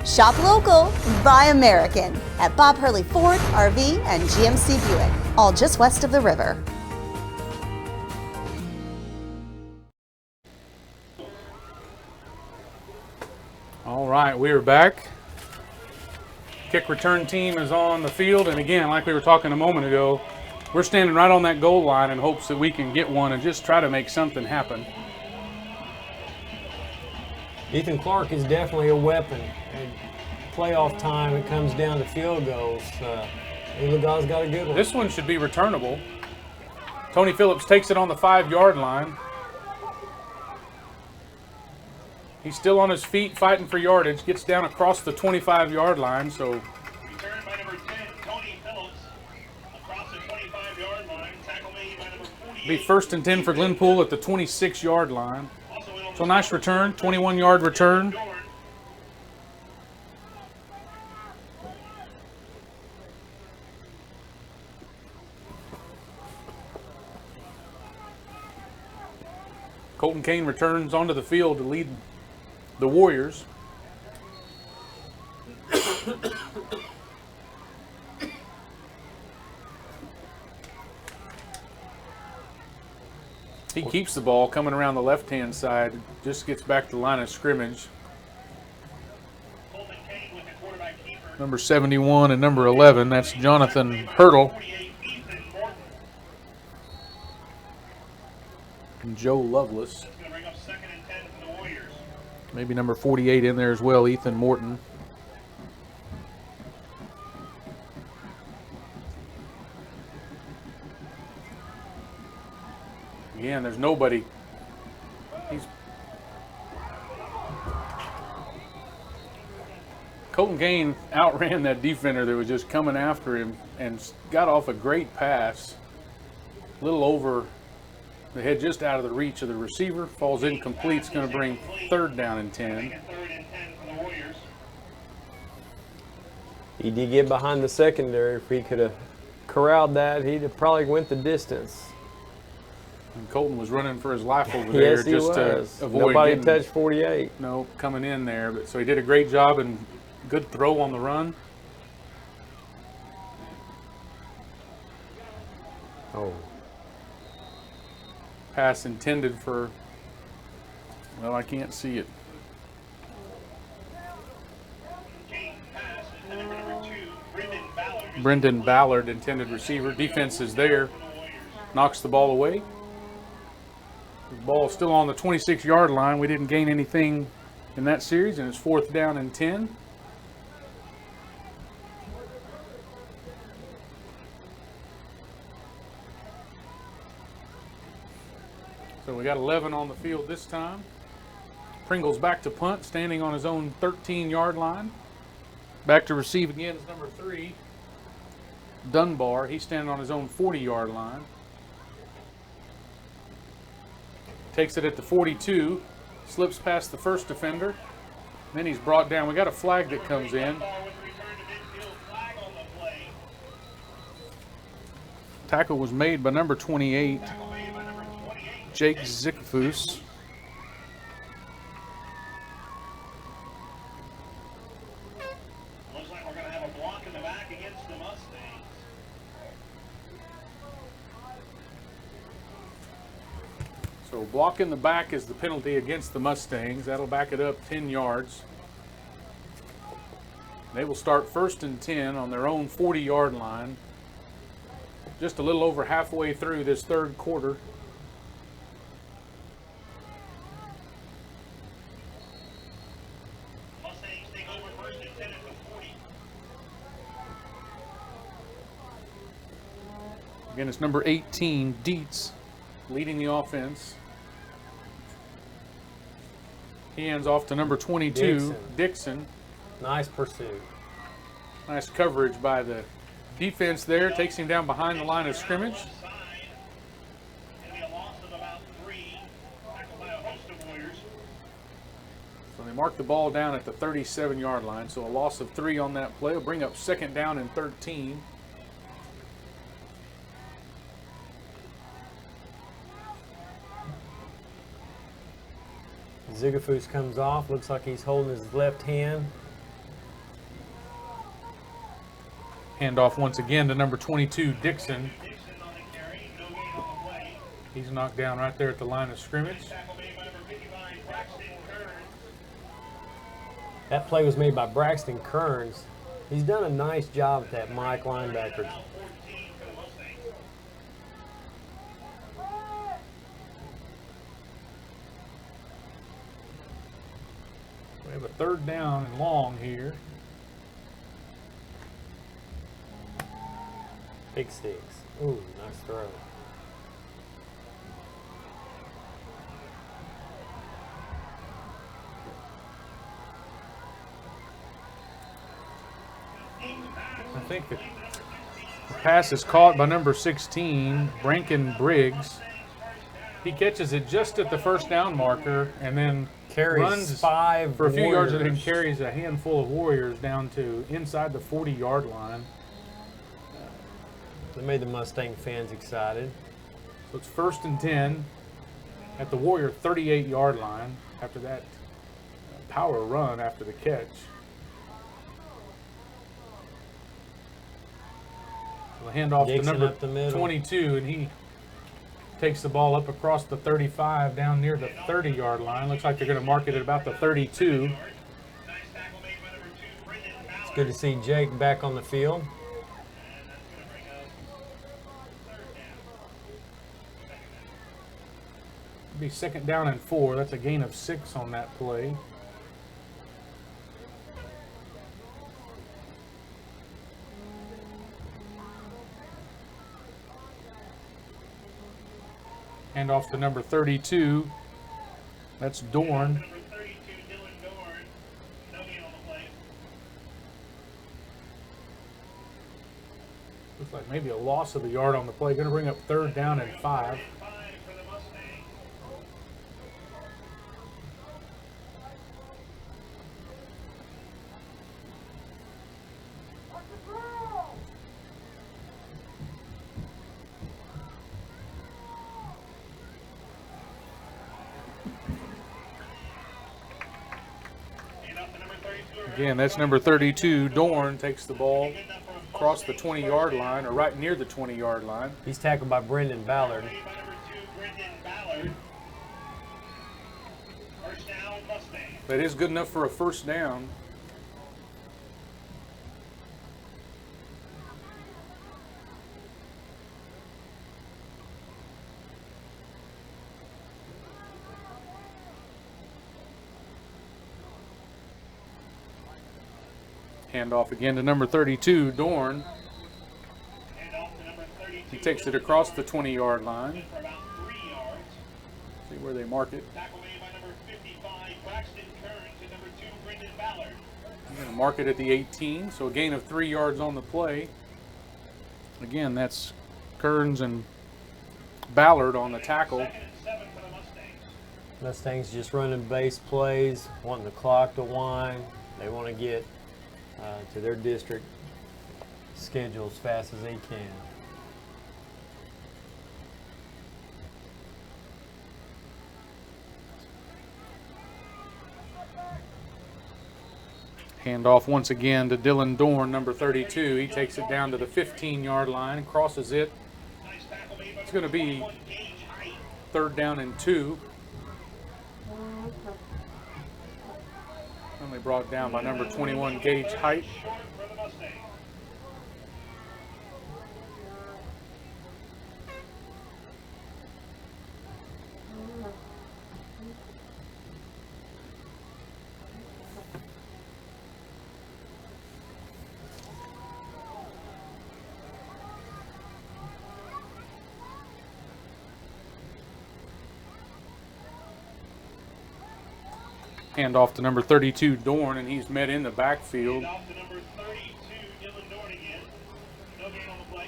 Shop local, buy American at Bob Hurley Ford, RV, and GMC Buick, all just west of the river. All right, we are back. Kick return team is on the field, and again, like we were talking a moment ago, we're standing right on that goal line in hopes that we can get one and just try to make something happen. Ethan Clark is definitely a weapon. And playoff time, it comes down to field goals. Oologah's got a good one. This one should be returnable. Tony Phillips takes it on the 5-yard line. He's still on his feet fighting for yardage, gets down across the 25-yard line, so Return by number 10, Tony Phillips, across the 25-yard line. Tackle made by number 48. be 1st and 10 for Glenpool at the 26-yard line. So nice return, 21-yard return. Colton Kane returns onto the field to lead the Warriors. He keeps the ball coming around the left-hand side, just gets back to the line of scrimmage. Number 71 and number 11, that's Jonathan Hurdle. And Joe Lovelace. Maybe number 48 in there as well, Ethan Morton. Again, there's nobody. Colton Kane outran that defender that was just coming after him and got off a great pass. A little over the head, just out of the reach of the receiver. Falls incomplete. It's going to bring 3rd down and 10. He did get behind the secondary. If he could have corralled that, he'd have probably went the distance. And Colton was running for his life over there, Yes, he just was. to avoid Nobody getting, touched 48. no, coming in there. But so he did a great job and good throw on the run. Oh. Pass intended for, well, I can't see it. Brendan Ballard, intended receiver. Defense is there. Knocks the ball away. The ball is still on the 26-yard line. We didn't gain anything in that series, and it's 4th down and 10. So we got 11 on the field this time. Pringle's back to punt, standing on his own 13-yard line. Back to receive again is number 3, Dunbar. He's standing on his own 40-yard line. Takes it at the 42, slips past the first defender. Then he's brought down. We got a flag that comes in. Tackle was made by number 28, Jake Zickfus. So block in the back is the penalty against the Mustangs. That'll back it up 10 yards. They will start 1st and 10 on their own 40-yard line. Just a little over halfway through this third quarter. Mustangs take over 1st and 10 at the 40. Again, it's number 18, Dietz, leading the offense. He hands off to number 22, Dixon. Nice pursuit. Nice coverage by the defense there. Takes him down behind the line of scrimmage. It'll be a loss of about 3, tackled by a host of Warriors. So they mark the ball down at the 37-yard line. So a loss of 3 on that play will bring up 2nd down and 13. Zigafus comes off. Looks like he's holding his left hand. Handoff once again to number 22, Dixon. Dixon on the carry, no gain on the play. He's knocked down right there at the line of scrimmage. Tackle made by number 55, Braxton Kearns. That play was made by Braxton Kearns. He's done a nice job at that Mike linebacker. About 14 for the Mustangs. We have a 3rd down and long here. Big sticks. Ooh, nice throw. I think the pass is caught by number 16, Branken Briggs. He catches it just at the 1st down marker and then Carries runs 5 for a few yards and then Warriors. carries a handful of Warriors down to inside the 40-yard line. That made the Mustang fans excited. So it's 1st and 10 at the Warrior 38-yard line after that power run after the catch. We'll hand off to Dixon number up the middle. 22, and he takes the ball up across the 35 down near the 30-yard line. Looks like they're going to mark it at about the 32. Nice tackle made by number 2, Brendan Ballard. It's good to see Jake back on the field. And that's going to bring up 3rd down. It'll be 2nd down and 4. That's a gain of 6 on that play. Hand off to number 32. That's Dorn. Number 32, Dylan Dorn. No gain on the play. Looks like maybe a loss of a yard on the play. Going to bring up 3rd down and 5. 5 for the Mustangs. Again, that's number 32. Dorn takes the ball across the 20-yard line, or right near the 20-yard line. He's tackled by Brendan Ballard. By number 2, Brendan Ballard. 1st down, Mustangs. That is good enough for a 1st down. Hand off again to number 32, Dorn. Hand off to number 32. He takes it across the 20-yard line. For about 3 yards. See where they mark it. Tackle made by number 55, Braxton Kearns, and number 2, Brendan Ballard. I'm going to mark it at the 18, so a gain of 3 yards on the play. Again, that's Kearns and Ballard on the tackle. 2nd and 7 for the Mustangs. Mustangs just running base plays, wanting the clock to wind. They want to get to their district schedule as fast as they can. Hand off once again to Dylan Dorn, number 32. He takes it down to the 15-yard line, crosses it. Nice tackle made by It's going to be number 1, Gage Height. 3rd down and 2. Only brought down by number 21, Gage Height. Short for the Mustangs. Hand off to number 32, Dorn, and he's met in the backfield. Off to number 32, Dylan Dorn again. No gain on the play.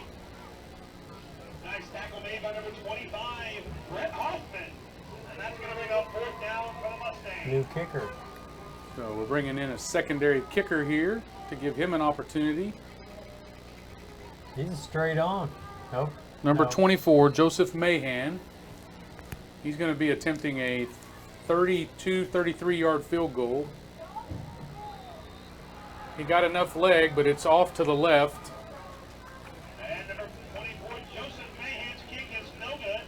Nice tackle made by number 25, Brett Hoffman. And that's going to bring up 4th down for the Mustangs. New kicker. So we're bringing in a secondary kicker here to give him an opportunity. He's straight on. Nope. Number No. 24, Joseph Mahan. He's going to be attempting a 32, 33-yard field goal. He got enough leg, but it's off to the left. And number 24, Joseph Mahan's kick is no good.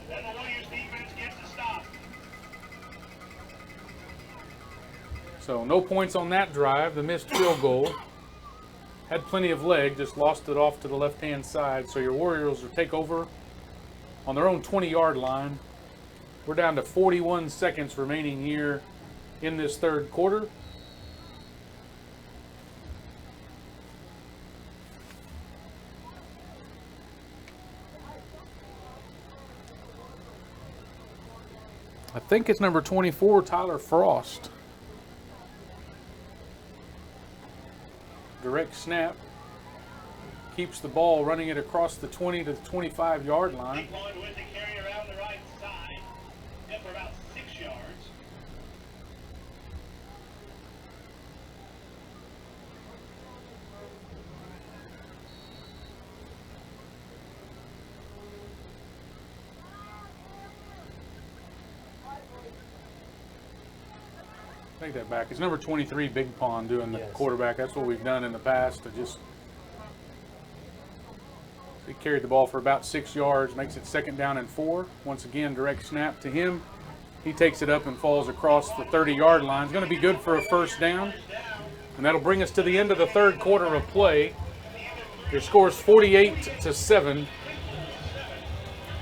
And the Warriors defense gets the stop. So no points on that drive. The missed field goal. Had plenty of leg, just lost it off to the left-hand side. So your Warriors will take over on their own 20-yard line. We're down to 41 seconds remaining here in this 3rd quarter. I think it's number 24, Tyler Frost. Direct snap. Keeps the ball, running it across the 20 to the 25-yard line. Big one with the carry around the right side. Up for about 6 yards. Take that back. It's number 23, Big Pond, doing the Yes. quarterback. That's what we've done in the past. To just he carried the ball for about 6 yards, makes it 2nd down and 4. Once again, direct snap to him. He takes it up and falls across the 30-yard line. It's going to be good for a 1st down, and that'll bring us to the end of the 3rd quarter of play. Your score is 48-7,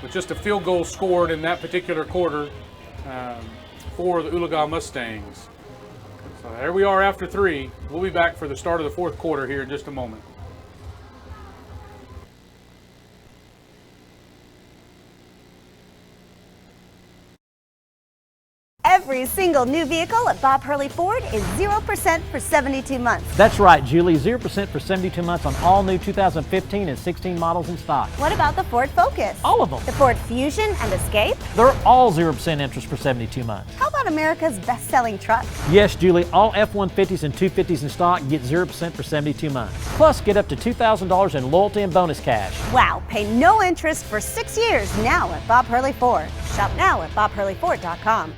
with just a field goal scored in that particular quarter for the Oologah Mustangs. So there we are after 3. We'll be back for the start of the 4th quarter here in just a moment. Every single new vehicle at Bob Hurley Ford is 0% for 72 months. That's right, Julie. 0% for 72 months on all new 2015 and 16 models in stock. What about the Ford Focus? All of them. The Ford Fusion and Escape? They're all 0% interest for 72 months. How about America's best-selling truck? Yes, Julie. All F-150s and 250s in stock get 0% for 72 months. Plus, get up to $2,000 in loyalty and bonus cash. Wow, pay no interest for 6 years now at Bob Hurley Ford. Shop now at bobhurleyford.com.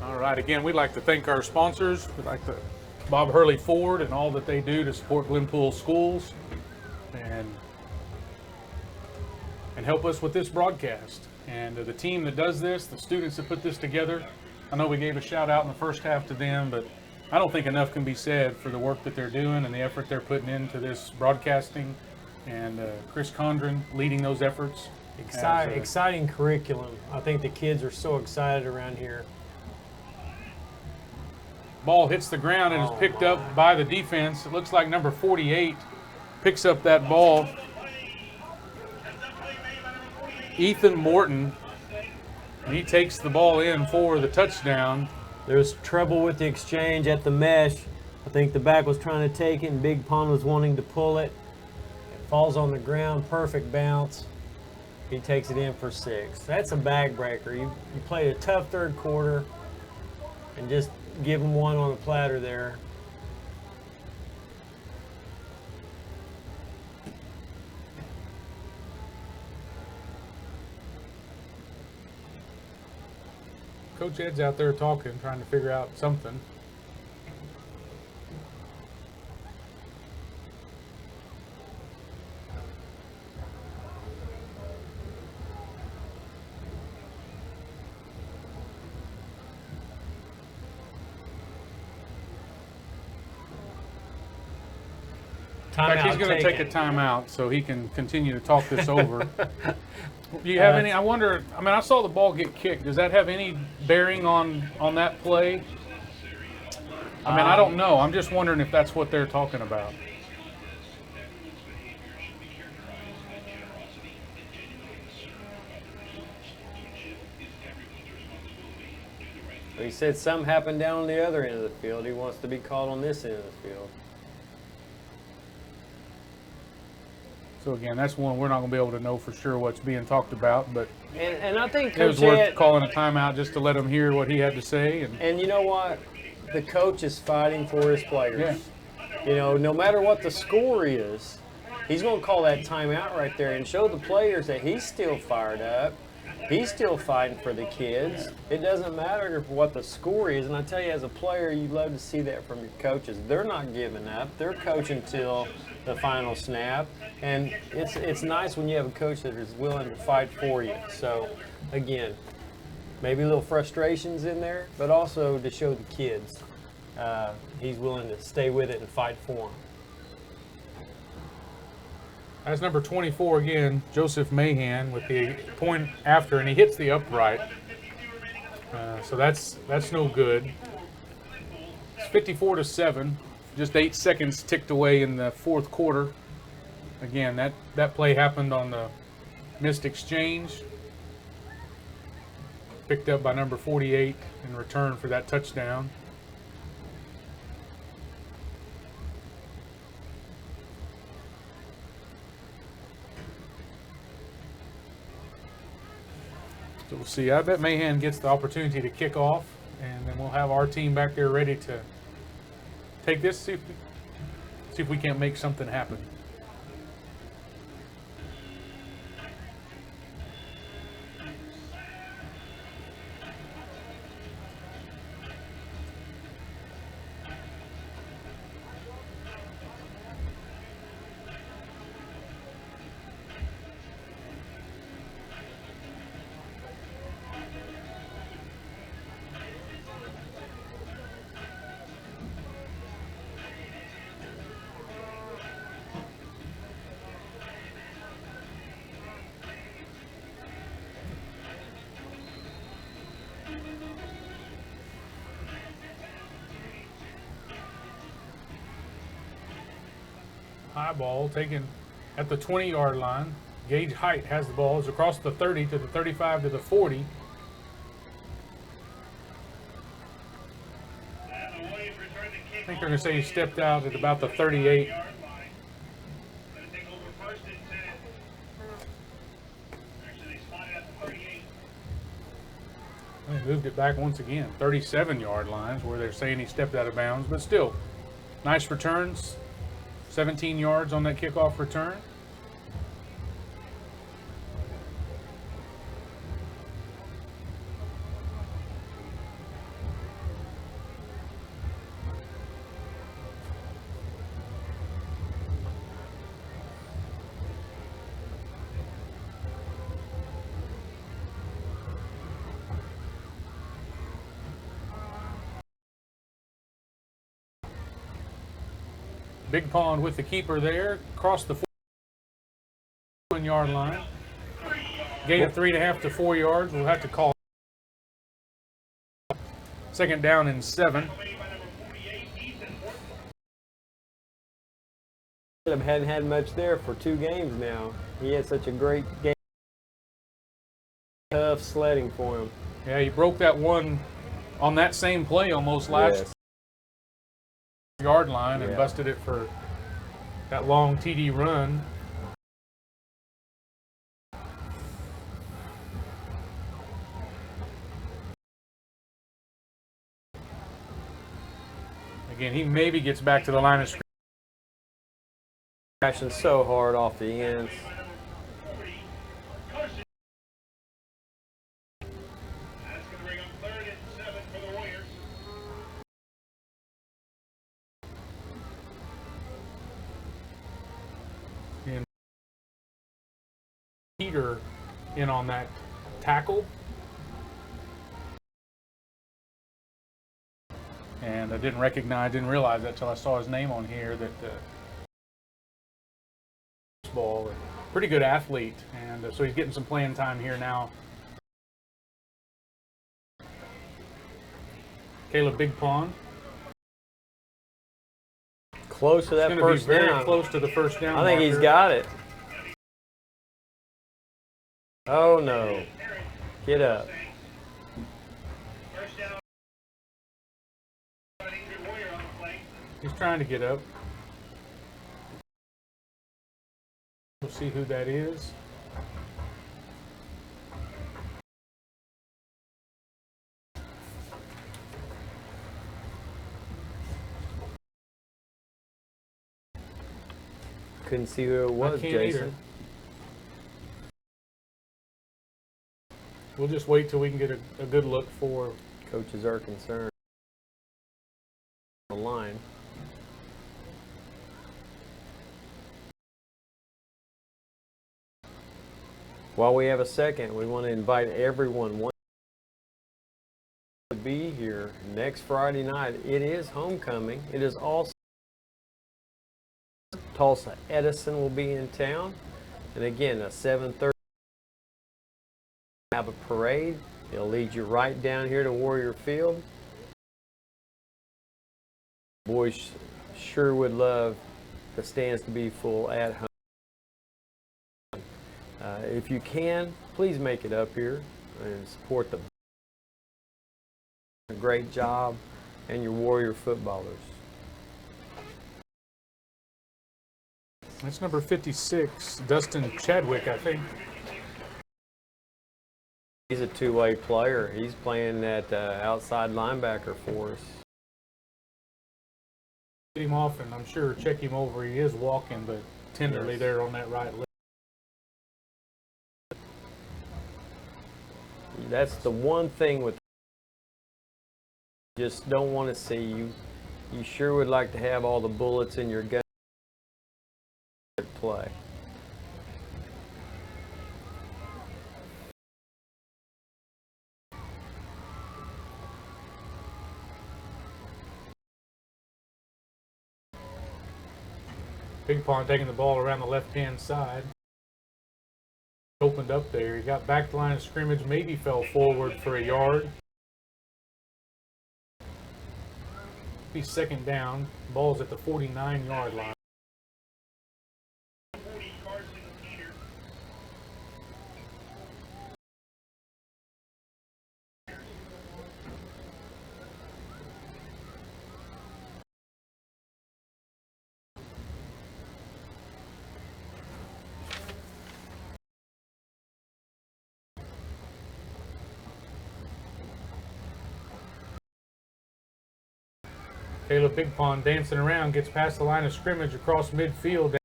All right, again, we'd like to thank our sponsors. We'd like to Bob Hurley Ford and all that they do to support Glenpool schools and help us with this broadcast. And the team that does this, the students that put this together, I know we gave a shout out in the first half to them, but I don't think enough can be said for the work that they're doing and the effort they're putting into this broadcasting, and Chris Condren leading those efforts. Exciting curriculum. I think the kids are so excited around here. Ball hits the ground and is picked up by the defense. It looks like number 48 picks up that ball. Ethan Morton, and he takes the ball in for the touchdown. There's trouble with the exchange at the mesh. I think the back was trying to take it and Big Pond was wanting to pull it. It falls on the ground, perfect bounce. He takes it in for 6. That's a bag breaker. You played a tough 3rd quarter and just give them one on the platter there. Coach Ed's out there talking, trying to figure out something. fact, he's going to take a timeout so he can continue to talk this over. Do you have any? I wonder. I mean, I saw the ball get kicked. Does that have any bearing on that play? I mean, I don't know. I'm just wondering if that's what they're talking about. He said something happened down on the other end of the field. He wants to be called on this end of the field. So again, that's one we're not going to be able to know for sure what's being talked about, but And I think it was Coach worth Ed, calling a timeout just to let him hear what he had to say. and you know what? The coach is fighting for his players. You know, no matter what the score is, he's going to call that timeout right there and show the players that he's still fired up. He's still fighting for the kids. It doesn't matter what the score is. And I tell you, as a player, you love to see that from your coaches. They're not giving up. They're coaching till the final snap. And it's nice when you have a coach that is willing to fight for you. So, again, maybe a little frustrations in there, but also to show the kids he's willing to stay with it and fight for them. That's number 24 again, Joseph Mahan with the point after, and he hits the upright. So that's no good. It's 54-7. Just 8 seconds ticked away in the fourth quarter. Again, that play happened on the missed exchange. Picked up by number 48 in return for that touchdown. So we'll see. I bet Mahan gets the opportunity to kick off, and then we'll have our team back there ready to take this, see if we can't make something happen. High ball taken at the 20-yard line. Gage Height has the ball. It's across the 30 to the 35 to the 40. And the Warriors return the kick. I think they're going to say he stepped out at about the 38. Yard line. Gonna take over first and 10. Actually, they spotted at the 38. They moved it back once again. 37-yard lines where they're saying he stepped out of bounds, but still, nice returns. 17 yards on that kickoff return. Big Pond with the keeper there, across the 1-yard line. Gain of 3.5 to 4 yards. We'll have to call. Second down and 7. Hadn't had much there for 2 games now. He had such a great game. Tough sledding for him. Yeah, he broke that one on that same play almost last yard line and busted it for that long TD run. Again, he maybe gets back to the line of scrimmage. Crashing so hard off the ends. That's going to bring up 3rd and 7 for the Warriors. And Peter in on that tackle. And I didn't realize that till I saw his name on here that ball. Pretty good athlete, and so he's getting some playing time here now. Caleb Big Pond. Close to that Going to be first very down. close to the first down. I think he's marker. got it. Oh no. Get up. First down. Warrior on the play. He's trying to get up. We'll see who that is. Couldn't see who it was, can't Jason. either. We'll just wait till we can get a good look for. Coaches are concerned. The line. While we have a second, we want to invite everyone to be here next Friday night. It is homecoming. It is also Tulsa Edison will be in town, and again, at 7:30 have a parade. It'll lead you right down here to Warrior Field. Boys sure would love the stands to be full at home. If you can, please make it up here and support the great job and your Warrior footballers. That's number 56, Dustin Chadwick, I think. He's a two-way player. He's playing that outside linebacker for us. Get him off, and I'm sure check him over. He is walking, but tenderly Yes. there on that right leg. That's the one thing with just don't want to see you. You sure would like to have all the bullets in your gun to play. Big Pond taking the ball around the left-hand side. Opened up there. He got back to the line of scrimmage, maybe fell forward for a yard. Be second down. Ball's at the 49-yard line. Caleb Big Pond dancing around, gets past the line of scrimmage across midfield.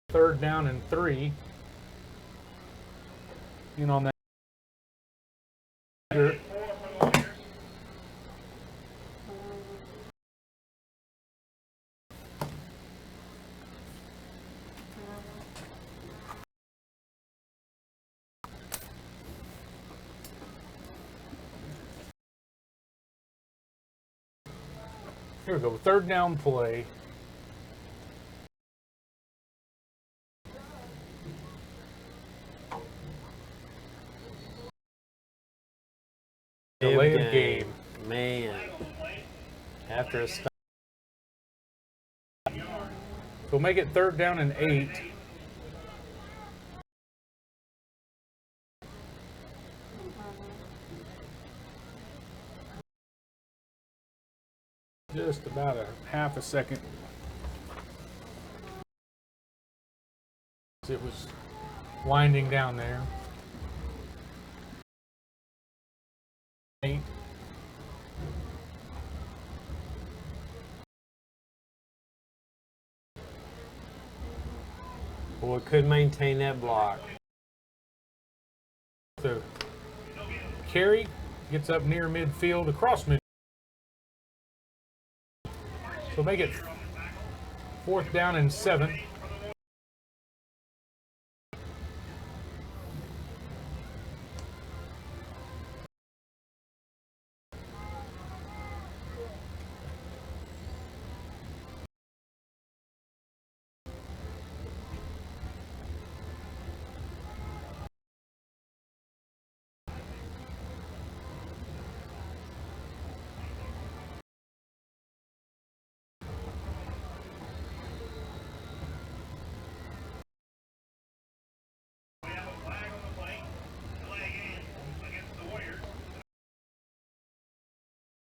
Third down and 3. In on that. Here we go, third down play. Delay of game. Man. After a stop. So make it third down and 8. Just about a half a second. It was winding down there. 8. Boy, could maintain that block. So carry gets up near midfield, across midfield. So make it fourth down and 7.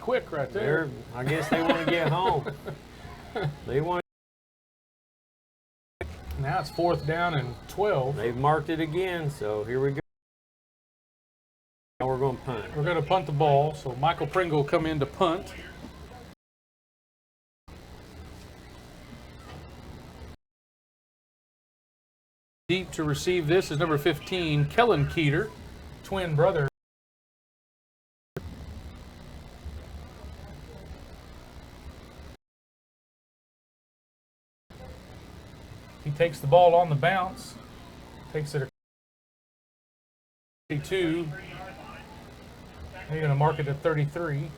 quick right there. I guess they want to get home. They want. Now it's 4th down and 12. They've marked it again, so here we go. Now we're going to punt. We're going to punt the ball, so Michael Pringle will come in to punt. Deep to receive this is number 15, Kellen Keeter, twin brother. He takes the ball on the bounce, takes it 32. They're going to mark it at 33.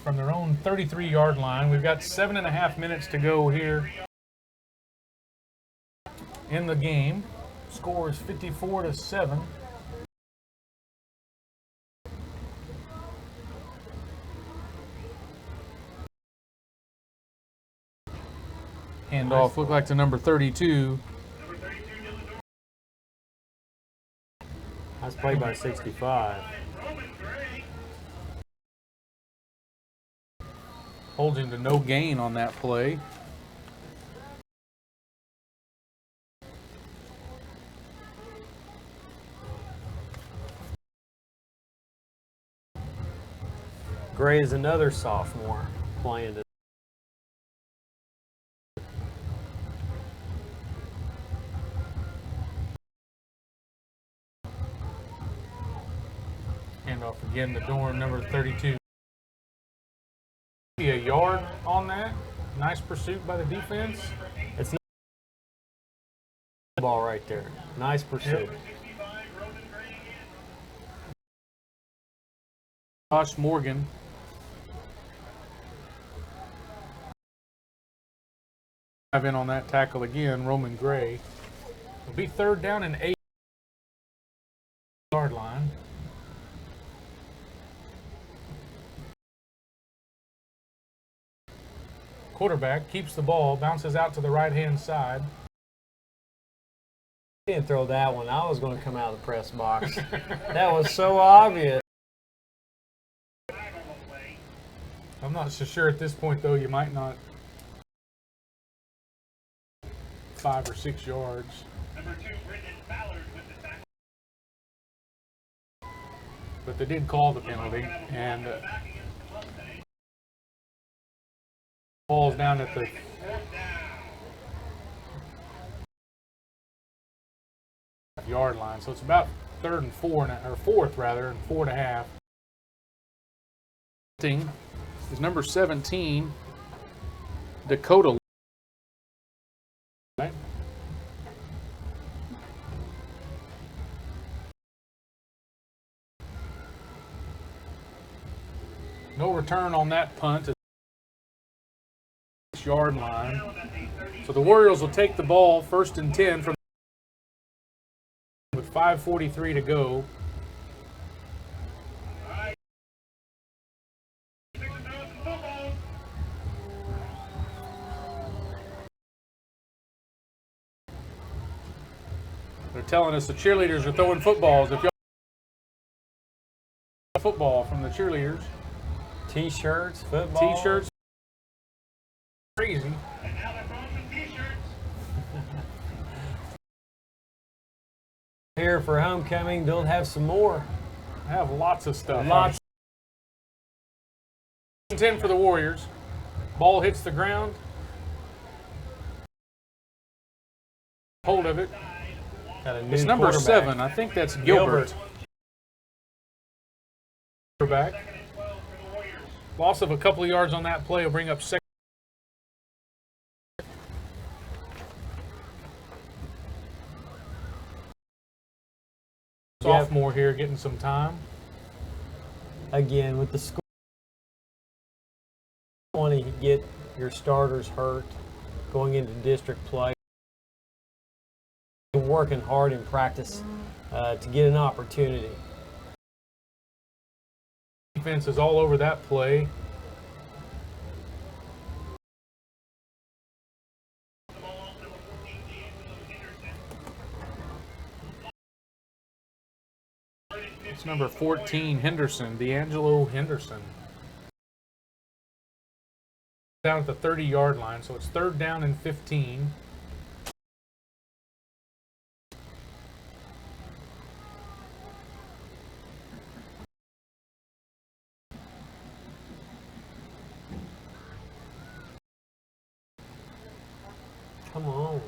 From their own 33-yard line. We've got 7.5 minutes to go here in the game. Score is 54-7. Handoff looked like to number 32. That's played by 65. Holds him to no gain on that play. Gray is another sophomore playing it. Handoff again to Dorn, number 32. A yard on that. Nice pursuit by the defense. It's not the ball right there. Nice pursuit. Yep. Josh Morgan. Dive in on that tackle again, Roman Gray. It'll be 3rd down and 8 yard line. Quarterback keeps the ball, bounces out to the right-hand side. He didn't throw that one. I was going to come out of the press box. That was so obvious. I'm not so sure at this point, though. You might not. 5 or 6 yards. But they did call the penalty, and ball's down at the yard line, so it's about 3rd and 4, or 4th rather, and 4.5. Is number 17, Dakota. Right. No return on that punt. Yard line. So the Warriors will take the ball 1st and 10 from with 5:43 to go. They're telling us the cheerleaders are throwing footballs. If y'all football from the cheerleaders, T-shirts, football. T-shirts. Crazy. And now they're throwing some t-shirts. Here for homecoming, they'll have some more. I have lots of stuff. Lots. 10 for the Warriors. Ball hits the ground. Hold of it. Got a new It's number quarterback. 7. I think that's Gilbert. Quarterback. Loss of a couple of yards on that play will bring up 2nd. Sophomore here getting some time. Again, with the school, you want to get your starters hurt going into district play. Working hard in practice to get an opportunity. Defense is all over that play. It's number 14, Henderson, D'Angelo Henderson. Down at the 30-yard line, so it's 3rd down and 15. Come on.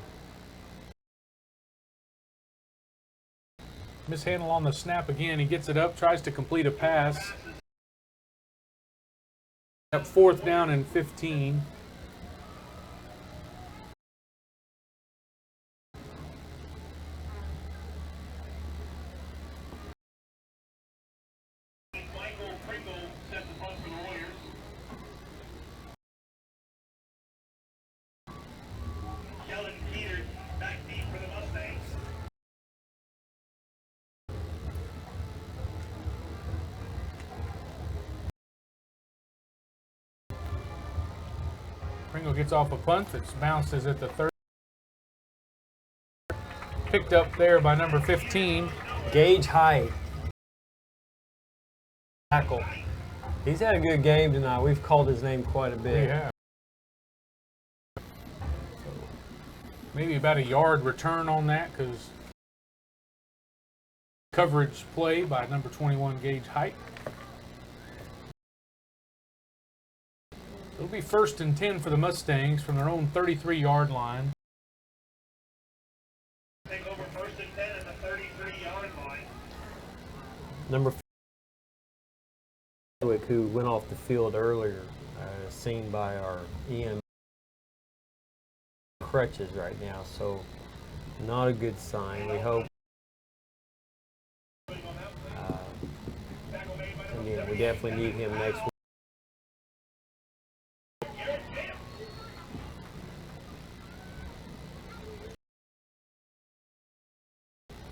Mishandle on the snap again. He gets it up, tries to complete a pass. Up 4th down and 15. Back deep for the Mustangs. Pringle gets off a punt. It bounces at the 30. Picked up there by number 15. Gage Height. Tackle. He's had a good game tonight. We've called his name quite a bit. We have. Maybe about a yard return on that because coverage play by number 21, Gage Height. It'll be 1st and 10 for the Mustangs from their own 33-yard line. Take over 1st and 10 at the 33-yard line. Number 4, who went off the field earlier, seen by our EM crutches right now, so not a good sign. We hope. Again, we definitely need him next week.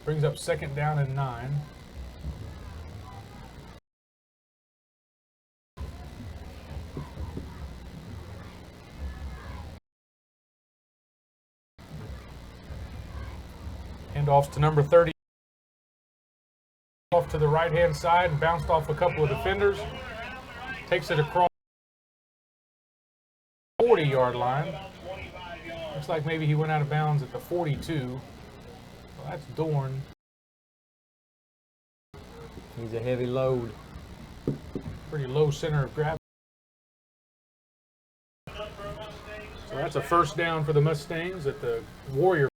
Brings up 2nd down and 9. Handoffs to number 30. Off to the right-hand side and bounced off a couple of defenders. Takes it across the 40-yard line. Looks like maybe he went out of bounds at the 42. Well, that's Dorn. He's a heavy load. Pretty low center of gravity. So that's a 1st down for the Mustangs at the Warrior.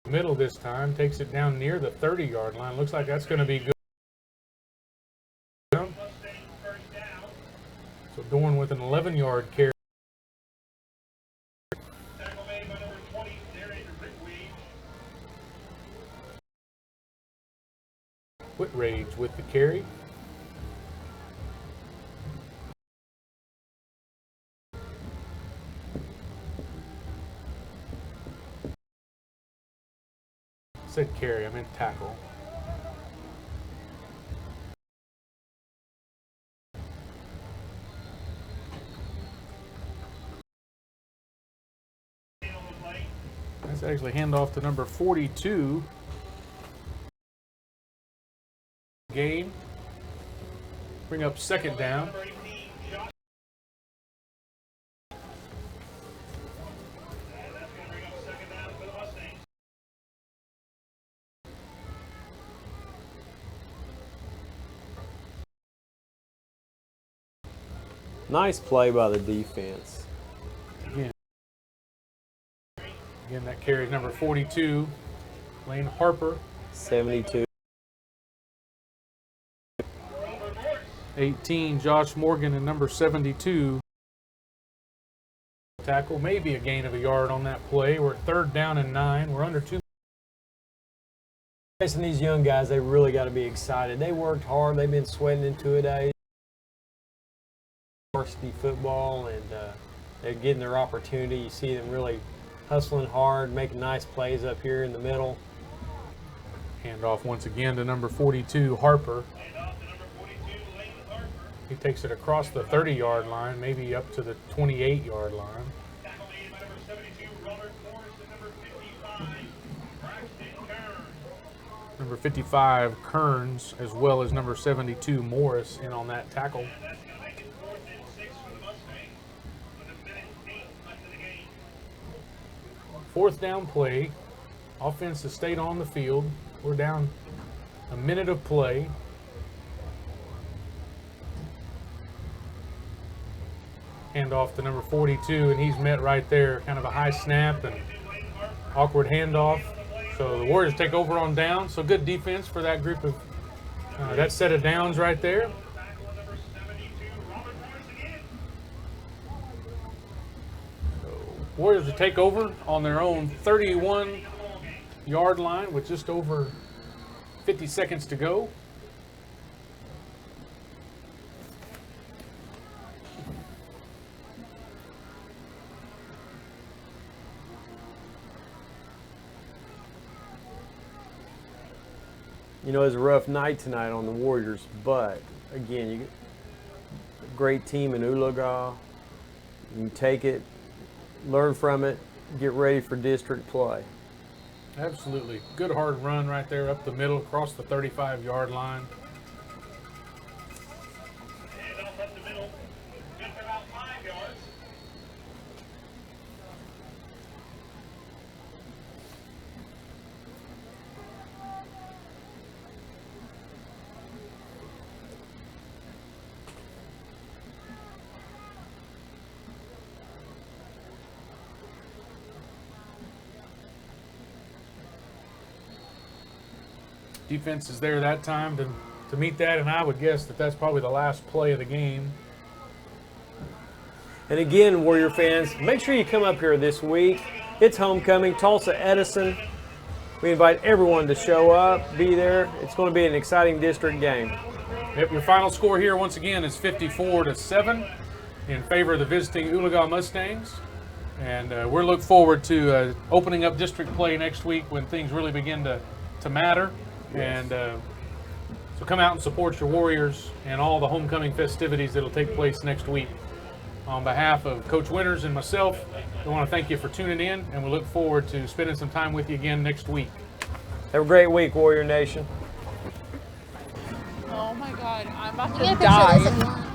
Middle this time, takes it down near the 30-yard line. Looks like that's going to be good. So Dorn with an 11-yard carry. Whitrage with the carry. Said carry, I meant tackle. That's actually handoff to number 42. Game. Bring up 2nd down. Nice play by the defense. Again, that carries number 42, Lane Harper. 72. 18, Josh Morgan, and number 72. Tackle, maybe a gain of a yard on that play. We're at 3rd down and 9. We're under 2. Facing these young guys, they really got to be excited. They worked hard. They've been sweating in 2-a-days. Varsity football, and they're getting their opportunity. You see them really hustling hard, making nice plays up here in the middle. Hand off once again to number 42, Harper. He takes it across the 30-yard line, maybe up to the 28-yard line. Tackle made by number 72, Robert Morris, and number 55, Braxton Kern. Number 55, Kearns, as well as number 72, Morris, in on that tackle. And that's going to make it 4th and 6 for the Mustangs with 1:08 left in the game. Fourth down play. Offense has stayed on the field. We're down a minute of play. Hand off to number 42, and he's met right there. Kind of a high snap and awkward handoff. So the Warriors take over on down. So good defense for that group of that set of downs right there. Tackle number 72, Robert Morris again. Warriors to take over on their own 31-yard line with just over 50 seconds to go. You know, it was a rough night tonight on the Warriors, but again, you get a great team in Oologah. You take it, learn from it, get ready for district play. Absolutely. Good hard run right there up the middle, across the 35-yard line. And off up the middle. Good for about 5 yards. Defense is there that time to meet that, and I would guess that that's probably the last play of the game. And again, Warrior fans, make sure you come up here this week. It's homecoming, Tulsa Edison. We invite everyone to show up, be there. It's going to be an exciting district game. Yep, your final score here once again is 54-7 in favor of the visiting Oologah Mustangs. And we're looking forward to opening up district play next week when things really begin to matter. Yes. And so come out and support your Warriors and all the homecoming festivities that will take place next week. On behalf of Coach Winters and myself, we want to thank you for tuning in, and we look forward to spending some time with you again next week. Have a great week, Warrior Nation. Oh my God, I'm about Get a to picture of this die. if you want.